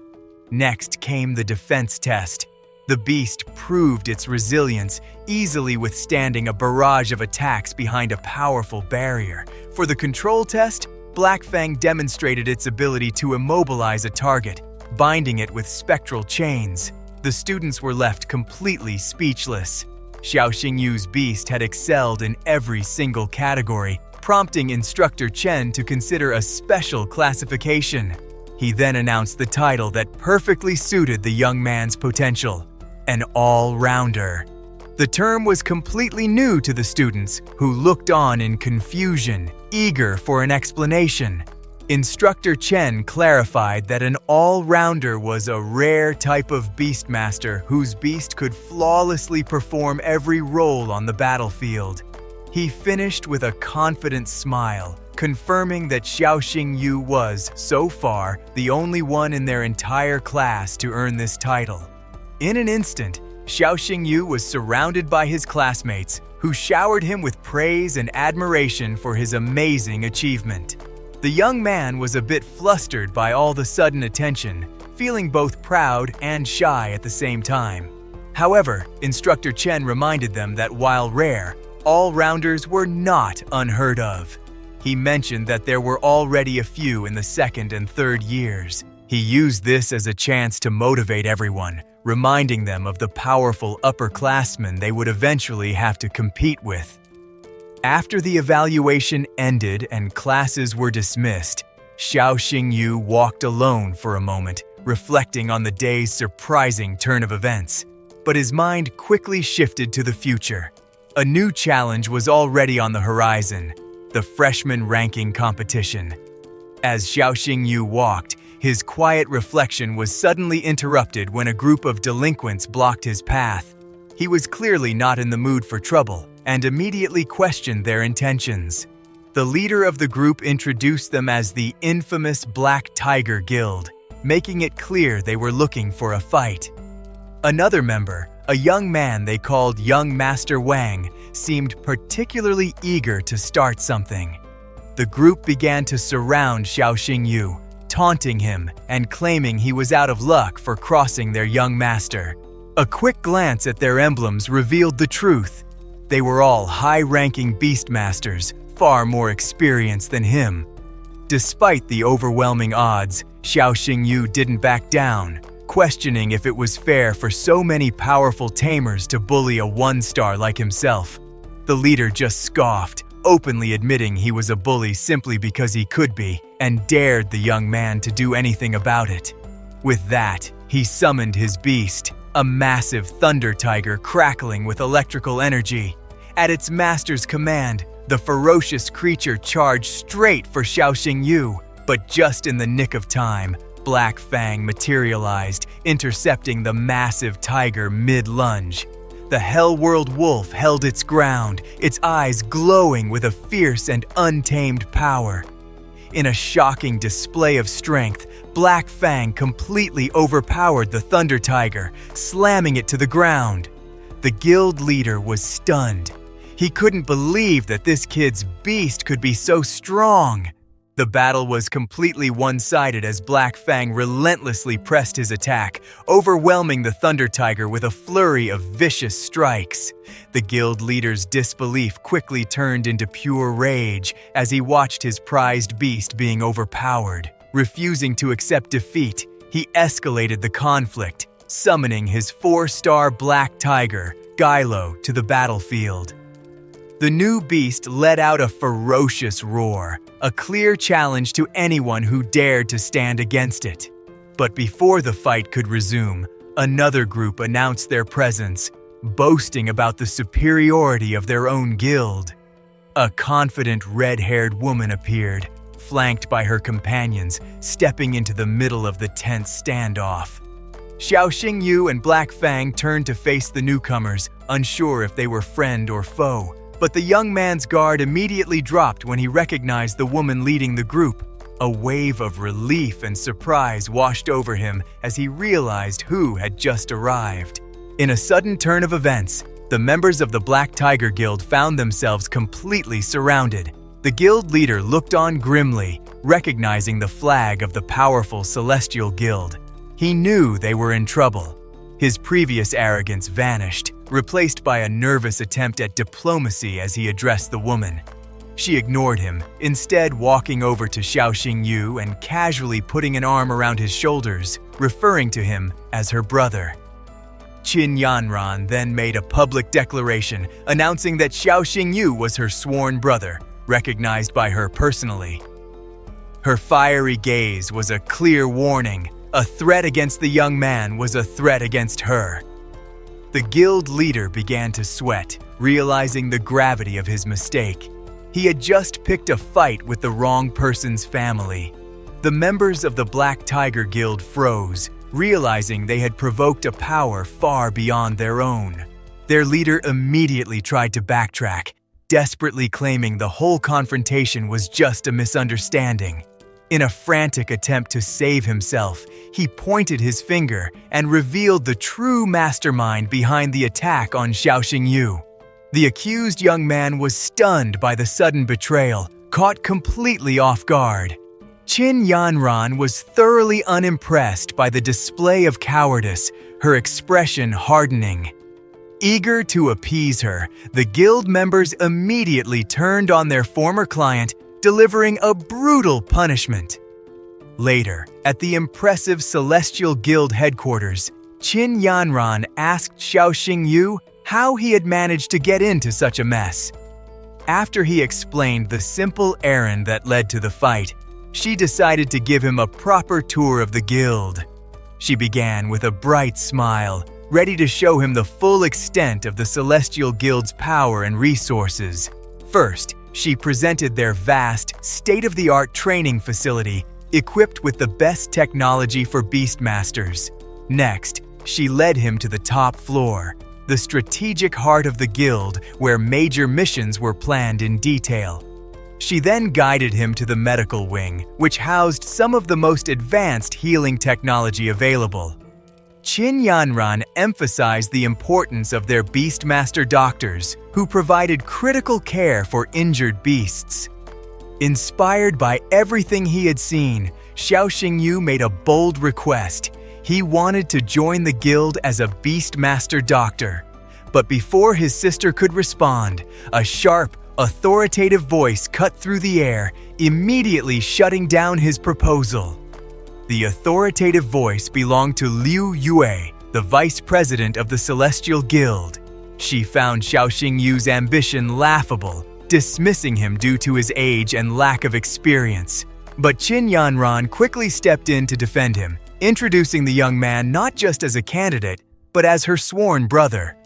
Next came the defense test. The beast proved its resilience, easily withstanding a barrage of attacks behind a powerful barrier. For the control test, Black Fang demonstrated its ability to immobilize a target, binding it with spectral chains. The students were left completely speechless. Xiao Xingyu's beast had excelled in every single category, prompting Instructor Chen to consider a special classification. He then announced the title that perfectly suited the young man's potential: an all-rounder. The term was completely new to the students, who looked on in confusion, eager for an explanation. Instructor Chen clarified that an all-rounder was a rare type of beastmaster whose beast could flawlessly perform every role on the battlefield. He finished with a confident smile, confirming that Xiao Xingyu was, so far, the only one in their entire class to earn this title. In an instant, Xiao Xingyu was surrounded by his classmates, who showered him with praise and admiration for his amazing achievement. The young man was a bit flustered by all the sudden attention, feeling both proud and shy at the same time. However, Instructor Chen reminded them that while rare, all-rounders were not unheard of. He mentioned that there were already a few in the second and third years. He used this as a chance to motivate everyone, reminding them of the powerful upperclassmen they would eventually have to compete with. After the evaluation ended and classes were dismissed, Xiao Xingyu walked alone for a moment, reflecting on the day's surprising turn of events. But his mind quickly shifted to the future. A new challenge was already on the horizon, the freshman ranking competition. As Xiao Xingyu walked, his quiet reflection was suddenly interrupted when a group of delinquents blocked his path. He was clearly not in the mood for trouble and immediately questioned their intentions. The leader of the group introduced them as the infamous Black Tiger Guild, making it clear they were looking for a fight. Another member, a young man they called Young Master Wang, seemed particularly eager to start something. The group began to surround Xiao Xingyu, taunting him and claiming he was out of luck for crossing their young master. A quick glance at their emblems revealed the truth. They were all high-ranking beast masters, far more experienced than him. Despite the overwhelming odds, Xiao Xingyu didn't back down, questioning if it was fair for so many powerful tamers to bully a one-star like himself. The leader just scoffed, openly admitting he was a bully simply because he could be, and dared the young man to do anything about it. With that, he summoned his beast, a massive thunder tiger crackling with electrical energy. At its master's command, the ferocious creature charged straight for Xiao Xingyu, but just in the nick of time, Black Fang materialized, intercepting the massive tiger mid-lunge. The Hellworld Wolf held its ground, its eyes glowing with a fierce and untamed power. In a shocking display of strength, Black Fang completely overpowered the Thunder Tiger, slamming it to the ground. The guild leader was stunned. He couldn't believe that this kid's beast could be so strong. The battle was completely one-sided as Black Fang relentlessly pressed his attack, overwhelming the Thunder Tiger with a flurry of vicious strikes. The guild leader's disbelief quickly turned into pure rage as he watched his prized beast being overpowered. Refusing to accept defeat, he escalated the conflict, summoning his 4-star Black Tiger, Gale, to the battlefield. The new beast let out a ferocious roar, a clear challenge to anyone who dared to stand against it. But before the fight could resume, another group announced their presence, boasting about the superiority of their own guild. A confident red-haired woman appeared, flanked by her companions, stepping into the middle of the tense standoff. Xiao Xingyu and Black Fang turned to face the newcomers, unsure if they were friend or foe. But the young man's guard immediately dropped when he recognized the woman leading the group. A wave of relief and surprise washed over him as he realized who had just arrived. In a sudden turn of events, the members of the Black Tiger Guild found themselves completely surrounded. The guild leader looked on grimly, recognizing the flag of the powerful Celestial Guild. He knew they were in trouble. His previous arrogance vanished, replaced by a nervous attempt at diplomacy as he addressed the woman. She ignored him, instead walking over to Xiao Xingyu and casually putting an arm around his shoulders, referring to him as her brother. Qin Yanran then made a public declaration announcing that Xiao Xingyu was her sworn brother, recognized by her personally. Her fiery gaze was a clear warning. A threat against the young man was a threat against her. The guild leader began to sweat, realizing the gravity of his mistake. He had just picked a fight with the wrong person's family. The members of the Black Tiger Guild froze, realizing they had provoked a power far beyond their own. Their leader immediately tried to backtrack, desperately claiming the whole confrontation was just a misunderstanding. In a frantic attempt to save himself, he pointed his finger and revealed the true mastermind behind the attack on Xiao Xingyu. The accused young man was stunned by the sudden betrayal, caught completely off guard. Qin Yanran was thoroughly unimpressed by the display of cowardice, her expression hardening. Eager to appease her, the guild members immediately turned on their former client, delivering a brutal punishment. Later, at the impressive Celestial Guild headquarters, Qin Yanran asked Xiao Xingyu how he had managed to get into such a mess. After he explained the simple errand that led to the fight, she decided to give him a proper tour of the guild. She began with a bright smile, ready to show him the full extent of the Celestial Guild's power and resources. First, she presented their vast, state-of-the-art training facility equipped with the best technology for Beastmasters. Next, she led him to the top floor, the strategic heart of the guild where major missions were planned in detail. She then guided him to the medical wing, which housed some of the most advanced healing technology available. Qin Yanran emphasized the importance of their Beastmaster doctors, who provided critical care for injured beasts. Inspired by everything he had seen, Xiao Xingyu made a bold request. He wanted to join the guild as a Beastmaster doctor. But before his sister could respond, a sharp, authoritative voice cut through the air, immediately shutting down his proposal. The authoritative voice belonged to Liu Yue, the vice president of the Celestial Guild. She found Xiao Xingyu's ambition laughable, dismissing him due to his age and lack of experience. But Qin Yanran quickly stepped in to defend him, introducing the young man not just as a candidate, but as her sworn brother.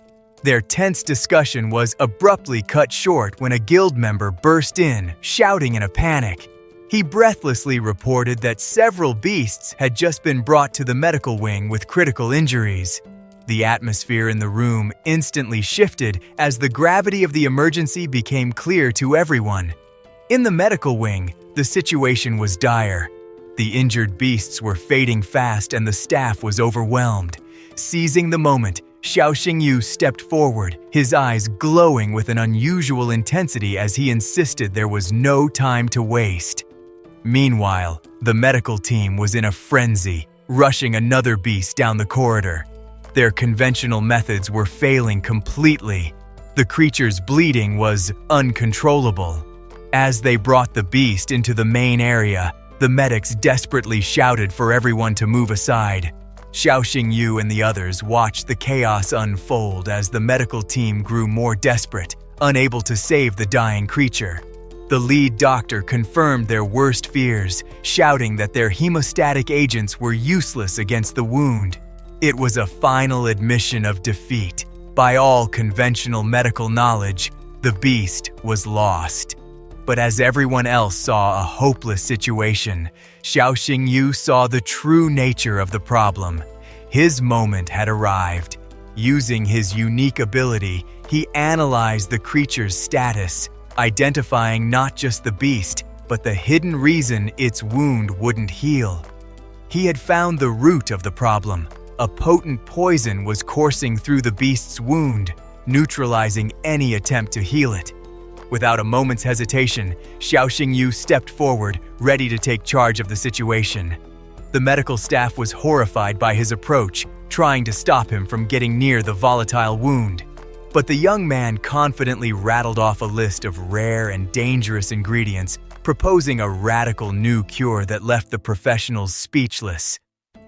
Their tense discussion was abruptly cut short when a guild member burst in, shouting in a panic. He breathlessly reported that several beasts had just been brought to the medical wing with critical injuries. The atmosphere in the room instantly shifted as the gravity of the emergency became clear to everyone. In the medical wing, the situation was dire. The injured beasts were fading fast and the staff was overwhelmed. Seizing the moment, Xiao Xingyu stepped forward, his eyes glowing with an unusual intensity as he insisted there was no time to waste. Meanwhile, the medical team was in a frenzy, rushing another beast down the corridor. Their conventional methods were failing completely. The creature's bleeding was uncontrollable. As they brought the beast into the main area, the medics desperately shouted for everyone to move aside. Xiao Xingyu and the others watched the chaos unfold as the medical team grew more desperate, unable to save the dying creature. The lead doctor confirmed their worst fears, shouting that their hemostatic agents were useless against the wound. It was a final admission of defeat. By all conventional medical knowledge, the beast was lost. But as everyone else saw a hopeless situation, Xiao Xingyu saw the true nature of the problem. His moment had arrived. Using his unique ability, he analyzed the creature's status, identifying not just the beast, but the hidden reason its wound wouldn't heal. He had found the root of the problem. A potent poison was coursing through the beast's wound, neutralizing any attempt to heal it. Without a moment's hesitation, Xiao Xingyu stepped forward, ready to take charge of the situation. The medical staff was horrified by his approach, trying to stop him from getting near the volatile wound. But the young man confidently rattled off a list of rare and dangerous ingredients, proposing a radical new cure that left the professionals speechless.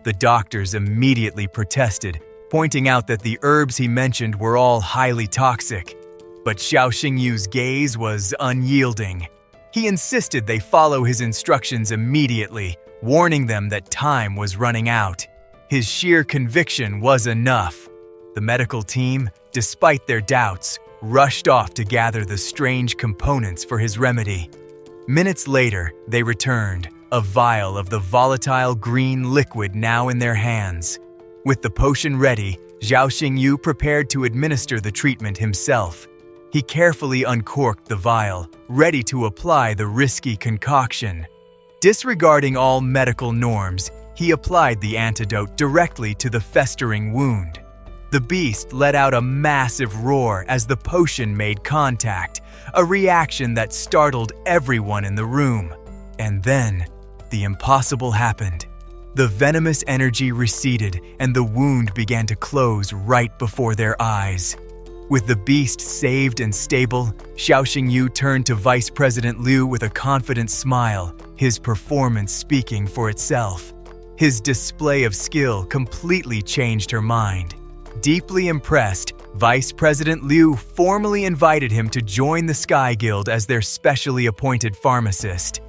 The doctors immediately protested, pointing out that the herbs he mentioned were all highly toxic. But Xiao Xingyu's gaze was unyielding. He insisted they follow his instructions immediately, warning them that time was running out. His sheer conviction was enough. The medical team, despite their doubts, rushed off to gather the strange components for his remedy. Minutes later, they returned, a vial of the volatile green liquid now in their hands. With the potion ready, Xiao Xingyu prepared to administer the treatment himself. He carefully uncorked the vial, ready to apply the risky concoction. Disregarding all medical norms, he applied the antidote directly to the festering wound. The beast let out a massive roar as the potion made contact, a reaction that startled everyone in the room. And then, the impossible happened. The venomous energy receded and the wound began to close right before their eyes. With the beast saved and stable, Xiao Xingyu turned to Vice President Liu with a confident smile, his performance speaking for itself. His display of skill completely changed her mind. Deeply impressed, Vice President Liu formally invited him to join the Sky Guild as their specially appointed pharmacist.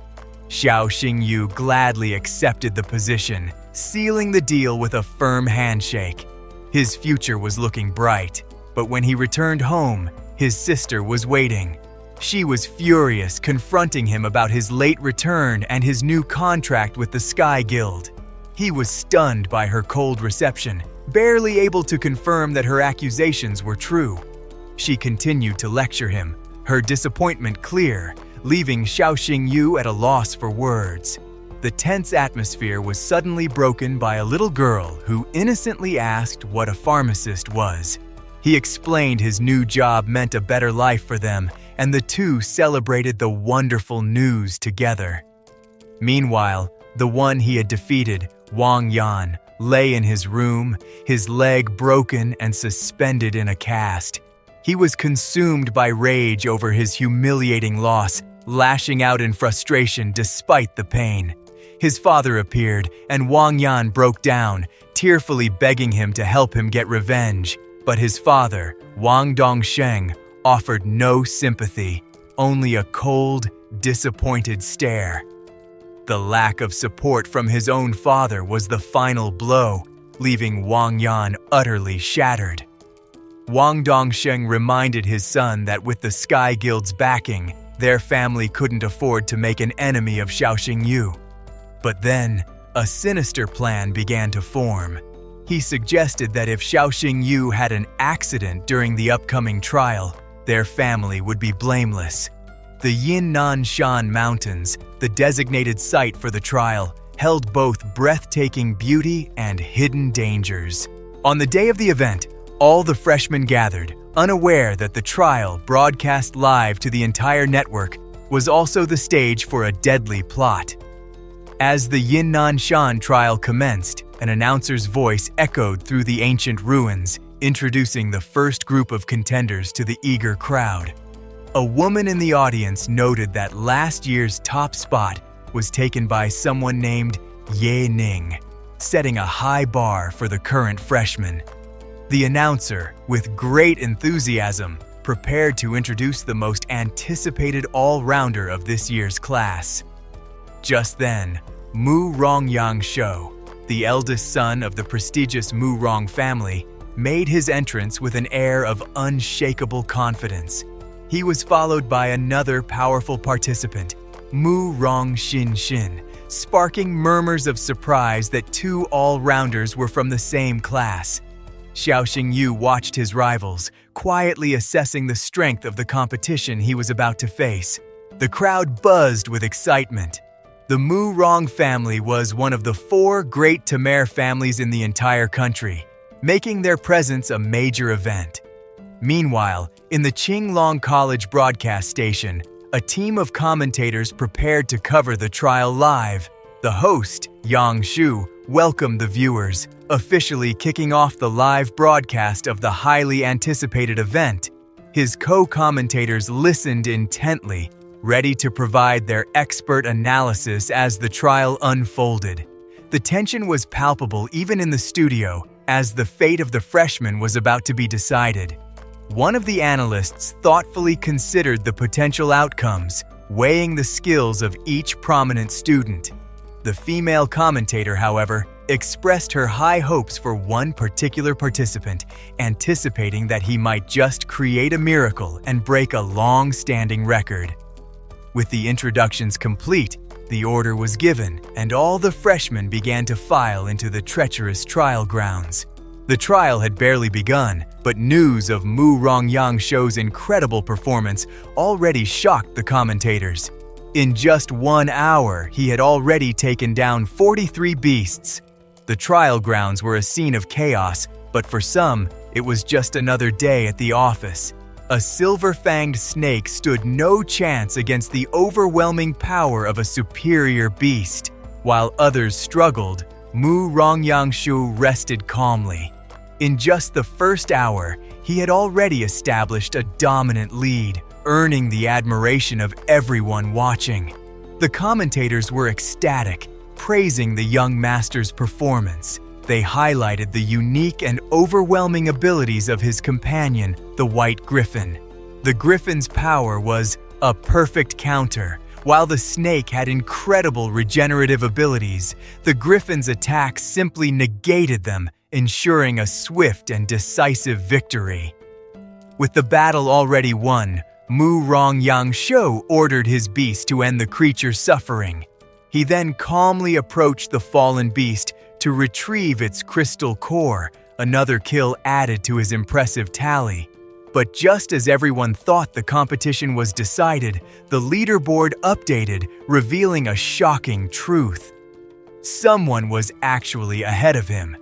Xiao Xingyu gladly accepted the position, sealing the deal with a firm handshake. His future was looking bright, but when he returned home, his sister was waiting. She was furious, confronting him about his late return and his new contract with the Sky Guild. He was stunned by her cold reception, barely able to confirm that her accusations were true. She continued to lecture him, her disappointment clear, leaving Xiao Xingyu at a loss for words. The tense atmosphere was suddenly broken by a little girl who innocently asked what a pharmacist was. He explained his new job meant a better life for them, and the two celebrated the wonderful news together. Meanwhile, the one he had defeated, Wang Yan, lay in his room, his leg broken and suspended in a cast. He was consumed by rage over his humiliating loss, lashing out in frustration despite the pain. His father appeared, and Wang Yan broke down, tearfully begging him to help him get revenge. But his father, Wang Dongsheng, offered no sympathy, only a cold, disappointed stare. The lack of support from his own father was the final blow, leaving Wang Yan utterly shattered. Wang Dongsheng reminded his son that with the Sky Guild's backing, their family couldn't afford to make an enemy of Xiao Xingyu. But then, a sinister plan began to form. He suggested that if Xiao Xingyu had an accident during the upcoming trial, their family would be blameless. The Yinnan Shan Mountains, the designated site for the trial, held both breathtaking beauty and hidden dangers. On the day of the event, all the freshmen gathered, unaware that the trial, broadcast live to the entire network, was also the stage for a deadly plot. As the Yinnan Shan trial commenced, an announcer's voice echoed through the ancient ruins, introducing the first group of contenders to the eager crowd. A woman in the audience noted that last year's top spot was taken by someone named Ye Ning, setting a high bar for the current freshman. The announcer, with great enthusiasm, prepared to introduce the most anticipated all-rounder of this year's class. Just then, Mu Rongyang Shou, the eldest son of the prestigious Mu Rong family, made his entrance with an air of unshakable confidence. He was followed by another powerful participant, Mu Rong Xin Xin, sparking murmurs of surprise that two all-rounders were from the same class. Xiao Xingyu watched his rivals, quietly assessing the strength of the competition he was about to face. The crowd buzzed with excitement. The Mu Rong family was one of the 4 great tamer families in the entire country, making their presence a major event. Meanwhile, in the Qinglong College broadcast station, a team of commentators prepared to cover the trial live. The host, Yang Shu, welcomed the viewers, officially kicking off the live broadcast of the highly anticipated event. His co-commentators listened intently, ready to provide their expert analysis as the trial unfolded. The tension was palpable even in the studio, as the fate of the freshman was about to be decided. One of the analysts thoughtfully considered the potential outcomes, weighing the skills of each prominent student. The female commentator, however, expressed her high hopes for one particular participant, anticipating that he might just create a miracle and break a long-standing record. With the introductions complete, the order was given, and all the freshmen began to file into the treacherous trial grounds. The trial had barely begun, but news of Mu Rongyang Shou's incredible performance already shocked the commentators. In just 1 hour, he had already taken down 43 beasts. The trial grounds were a scene of chaos, but for some, it was just another day at the office. A silver-fanged snake stood no chance against the overwhelming power of a superior beast. While others struggled, Mu Rongyang Shou rested calmly. In just the first hour, he had already established a dominant lead, earning the admiration of everyone watching. The commentators were ecstatic, praising the young master's performance. They highlighted the unique and overwhelming abilities of his companion, the White Griffin. The Griffin's power was a perfect counter. While the snake had incredible regenerative abilities, the Griffin's attacks simply negated them, ensuring a swift and decisive victory. With the battle already won, Mu Rongyang Shou ordered his beast to end the creature's suffering. He then calmly approached the fallen beast to retrieve its crystal core, another kill added to his impressive tally. But just as everyone thought the competition was decided, the leaderboard updated, revealing a shocking truth. Someone was actually ahead of him.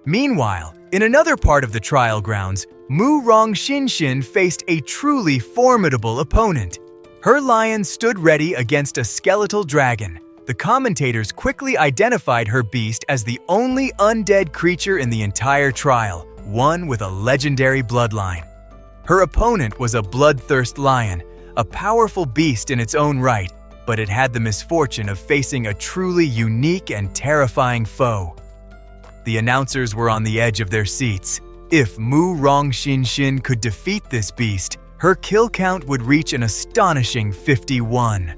Meanwhile, in another part of the trial grounds, Mu Rongxinshin faced a truly formidable opponent. Her lion stood ready against a skeletal dragon. The commentators quickly identified her beast as the only undead creature in the entire trial, one with a legendary bloodline. Her opponent was a bloodthirst lion, a powerful beast in its own right, but it had the misfortune of facing a truly unique and terrifying foe. The announcers were on the edge of their seats. If Mu Rongxinshin could defeat this beast, her kill count would reach an astonishing 51.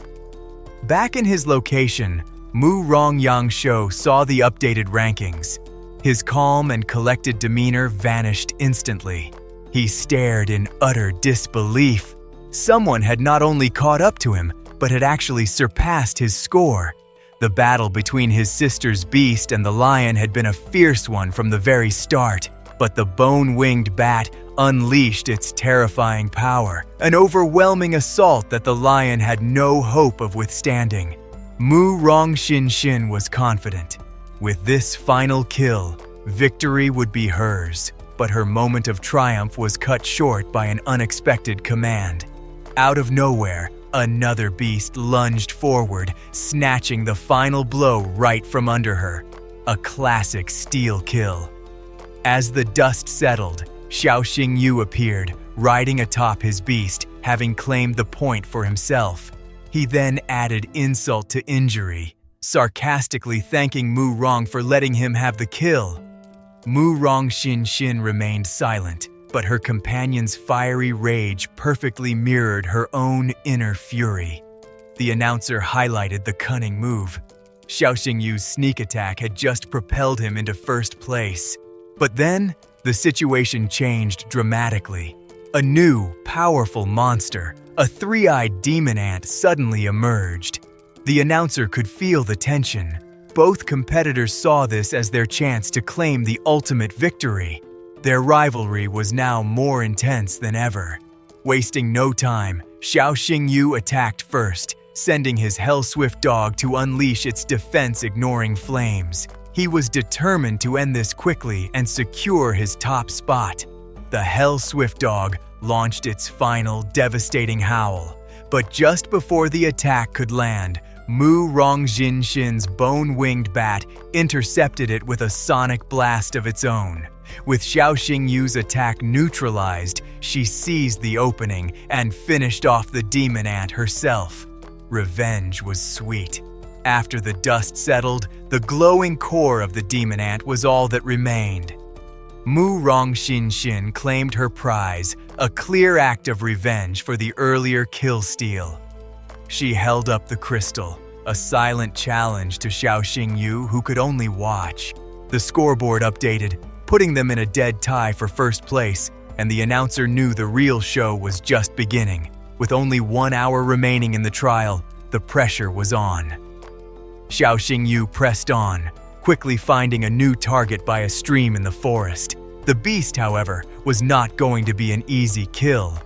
Back in his location, Mu Rongyang Shou saw the updated rankings. His calm and collected demeanor vanished instantly. He stared in utter disbelief. Someone had not only caught up to him, but had actually surpassed his score. The battle between his sister's beast and the lion had been a fierce one from the very start, but the bone-winged bat unleashed its terrifying power, an overwhelming assault that the lion had no hope of withstanding. Mu Rongxinshin was confident. With this final kill, victory would be hers, but her moment of triumph was cut short by an unexpected command. Out of nowhere, another beast lunged forward, snatching the final blow right from under her. A classic steal kill. As the dust settled, Xiao Xingyu appeared, riding atop his beast, having claimed the point for himself. He then added insult to injury, sarcastically thanking Mu Rong for letting him have the kill. Mu Rongxinshin remained silent, but her companion's fiery rage perfectly mirrored her own inner fury. The announcer highlighted the cunning move. Xiao Xingyu's sneak attack had just propelled him into first place. But then, the situation changed dramatically. A new, powerful monster, a three-eyed demon ant, suddenly emerged. The announcer could feel the tension. Both competitors saw this as their chance to claim the ultimate victory. Their rivalry was now more intense than ever. Wasting no time, Xiao Xingyu attacked first, sending his Hell-Swift dog to unleash its defense-ignoring flames. He was determined to end this quickly and secure his top spot. The Hell-Swift dog launched its final, devastating howl. But just before the attack could land, Mu Rongxinshin's bone-winged bat intercepted it with a sonic blast of its own. With Xiao Xingyu's attack neutralized, she seized the opening and finished off the demon ant herself. Revenge was sweet. After the dust settled, the glowing core of the demon ant was all that remained. Mu Rongxinshin claimed her prize, a clear act of revenge for the earlier kill steal. She held up the crystal, a silent challenge to Xiao Xingyu, who could only watch. The scoreboard updated, putting them in a dead tie for first place, and the announcer knew the real show was just beginning. With only 1 hour remaining in the trial, the pressure was on. Xiao Xingyu pressed on, quickly finding a new target by a stream in the forest. The beast, however, was not going to be an easy kill.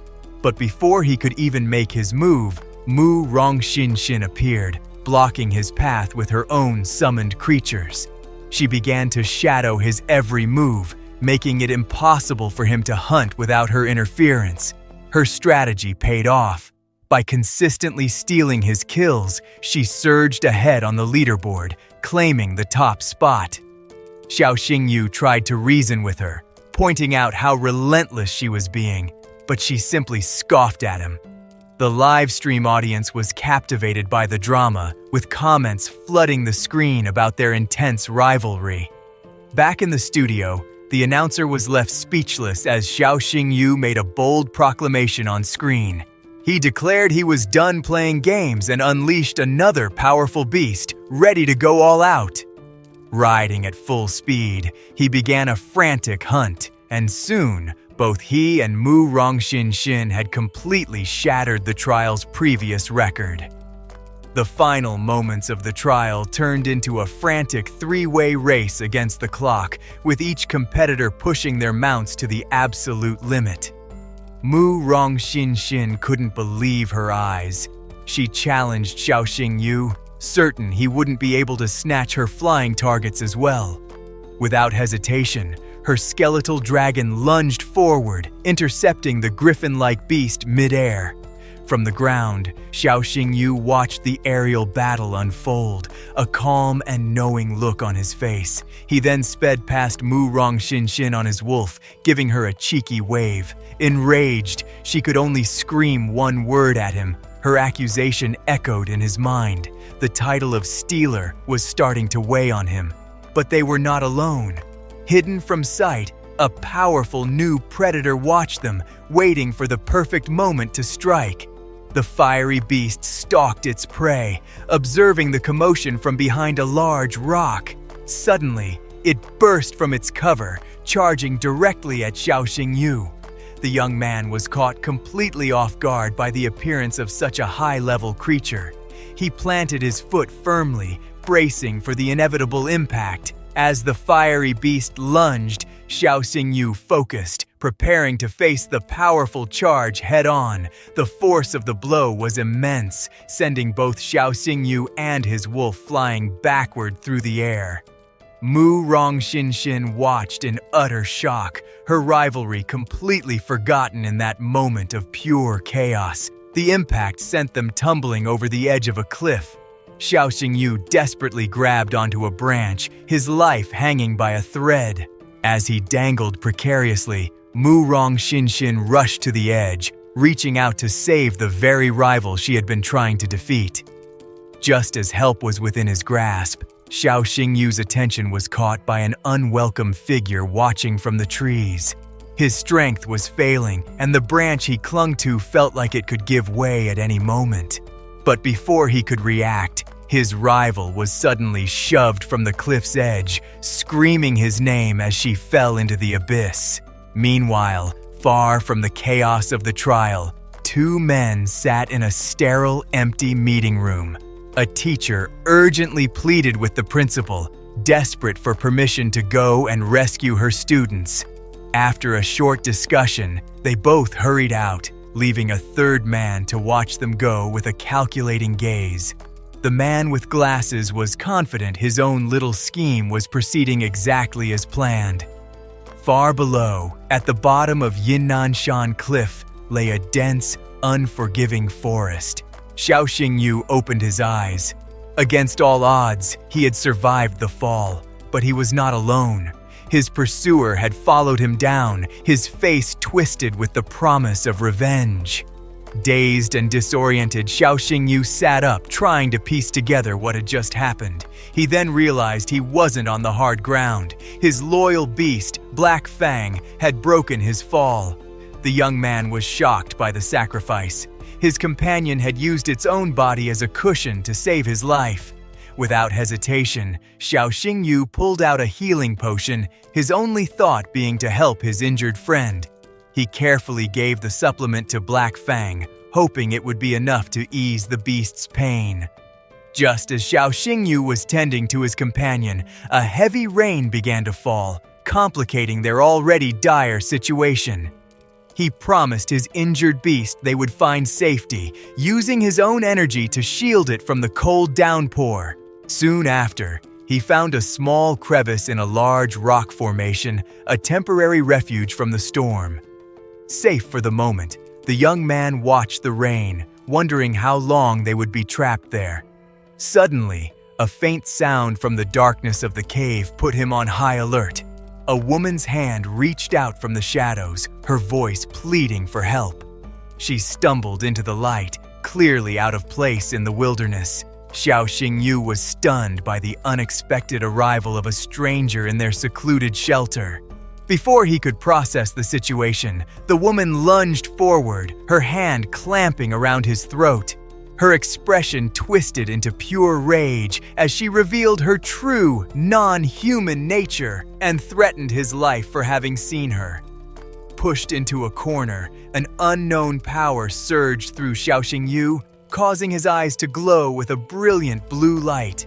But before he could even make his move, Mu Rongxinshin appeared, blocking his path with her own summoned creatures. She began to shadow his every move, making it impossible for him to hunt without her interference. Her strategy paid off. By consistently stealing his kills, she surged ahead on the leaderboard, claiming the top spot. Xiao Xingyu tried to reason with her, pointing out how relentless she was being, but she simply scoffed at him. The live stream audience was captivated by the drama, with comments flooding the screen about their intense rivalry. Back in the studio, the announcer was left speechless as Xiao Xingyu made a bold proclamation on screen. He declared he was done playing games and unleashed another powerful beast, ready to go all out. Riding at full speed, he began a frantic hunt, and soon, both he and Mu Rongxin had completely shattered the trial's previous record. The final moments of the trial turned into a frantic three-way race against the clock, with each competitor pushing their mounts to the absolute limit. Mu Rongxin couldn't believe her eyes. She challenged Xiao Xingyu, certain he wouldn't be able to snatch her flying targets as well. Without hesitation, her skeletal dragon lunged forward, intercepting the griffin-like beast mid-air. From the ground, Xiao Xingyu watched the aerial battle unfold, a calm and knowing look on his face. He then sped past Mu Rongxin on his wolf, giving her a cheeky wave. Enraged, she could only scream one word at him. Her accusation echoed in his mind. The title of stealer was starting to weigh on him. But they were not alone. Hidden from sight, a powerful new predator watched them, waiting for the perfect moment to strike. The fiery beast stalked its prey, observing the commotion from behind a large rock. Suddenly, it burst from its cover, charging directly at Xiao Xingyu. The young man was caught completely off guard by the appearance of such a high-level creature. He planted his foot firmly, bracing for the inevitable impact. As the fiery beast lunged, Xiao Xingyu focused, preparing to face the powerful charge head-on. The force of the blow was immense, sending both Xiao Xingyu and his wolf flying backward through the air. Mu Rongxin watched in utter shock, her rivalry completely forgotten in that moment of pure chaos. The impact sent them tumbling over the edge of a cliff. Xiao Xingyu desperately grabbed onto a branch, his life hanging by a thread. As he dangled precariously, Mu Rongxin rushed to the edge, reaching out to save the very rival she had been trying to defeat. Just as help was within his grasp, Xiao Xingyu's attention was caught by an unwelcome figure watching from the trees. His strength was failing, and the branch he clung to felt like it could give way at any moment. But before he could react, his rival was suddenly shoved from the cliff's edge, screaming his name as she fell into the abyss. Meanwhile, far from the chaos of the trial, two men sat in a sterile, empty meeting room. A teacher urgently pleaded with the principal, desperate for permission to go and rescue her students. After a short discussion, they both hurried out, leaving a third man to watch them go with a calculating gaze. The man with glasses was confident his own little scheme was proceeding exactly as planned. Far below, at the bottom of Yinnanshan Cliff, lay a dense, unforgiving forest. Xiao Xingyu opened his eyes. Against all odds, he had survived the fall, but he was not alone. His pursuer had followed him down, his face twisted with the promise of revenge. Dazed and disoriented, Xiao Xingyu sat up, trying to piece together what had just happened. He then realized he wasn't on the hard ground. His loyal beast, Black Fang, had broken his fall. The young man was shocked by the sacrifice. His companion had used its own body as a cushion to save his life. Without hesitation, Xiao Xingyu pulled out a healing potion, his only thought being to help his injured friend. He carefully gave the supplement to Black Fang, hoping it would be enough to ease the beast's pain. Just as Xiao Xingyu was tending to his companion, a heavy rain began to fall, complicating their already dire situation. He promised his injured beast they would find safety, using his own energy to shield it from the cold downpour. Soon after, he found a small crevice in a large rock formation, a temporary refuge from the storm. Safe for the moment, the young man watched the rain, wondering how long they would be trapped there. Suddenly, a faint sound from the darkness of the cave put him on high alert. A woman's hand reached out from the shadows, her voice pleading for help. She stumbled into the light, clearly out of place in the wilderness. Xiao Xingyu was stunned by the unexpected arrival of a stranger in their secluded shelter. Before he could process the situation, the woman lunged forward, her hand clamping around his throat. Her expression twisted into pure rage as she revealed her true, non-human nature and threatened his life for having seen her. Pushed into a corner, an unknown power surged through Xiao Xingyu, causing his eyes to glow with a brilliant blue light.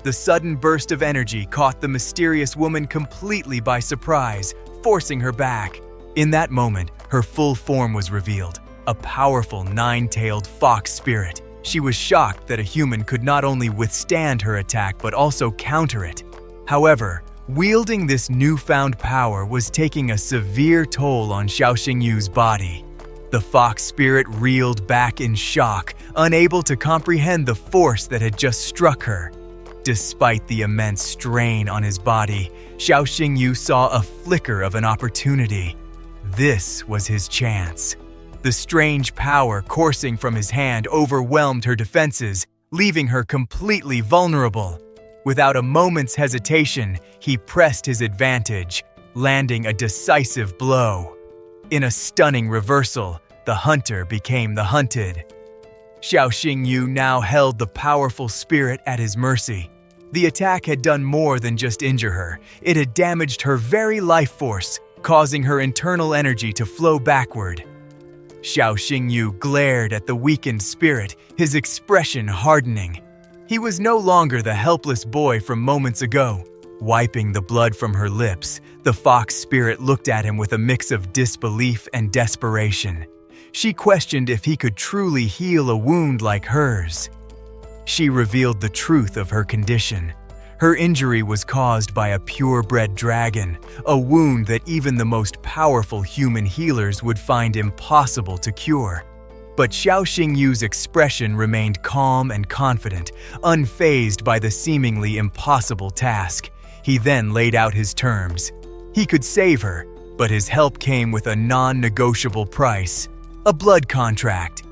The sudden burst of energy caught the mysterious woman completely by surprise, forcing her back. In that moment, her full form was revealed, a powerful nine-tailed fox spirit. She was shocked that a human could not only withstand her attack but also counter it. However, wielding this newfound power was taking a severe toll on Xiao Xingyu's body. The fox spirit reeled back in shock, unable to comprehend the force that had just struck her. Despite the immense strain on his body, Xiao Xingyu saw a flicker of an opportunity. This was his chance. The strange power coursing from his hand overwhelmed her defenses, leaving her completely vulnerable. Without a moment's hesitation, he pressed his advantage, landing a decisive blow. In a stunning reversal, the hunter became the hunted. Xiao Xingyu now held the powerful spirit at his mercy. The attack had done more than just injure her. It had damaged her very life force, causing her internal energy to flow backward. Xiao Xingyu glared at the weakened spirit, his expression hardening. He was no longer the helpless boy from moments ago. Wiping the blood from her lips, the fox spirit looked at him with a mix of disbelief and desperation. She questioned if he could truly heal a wound like hers. She revealed the truth of her condition. Her injury was caused by a purebred dragon, a wound that even the most powerful human healers would find impossible to cure. But Xiao Xingyu's expression remained calm and confident, unfazed by the seemingly impossible task. He then laid out his terms. He could save her, but his help came with a non-negotiable price: a blood contract.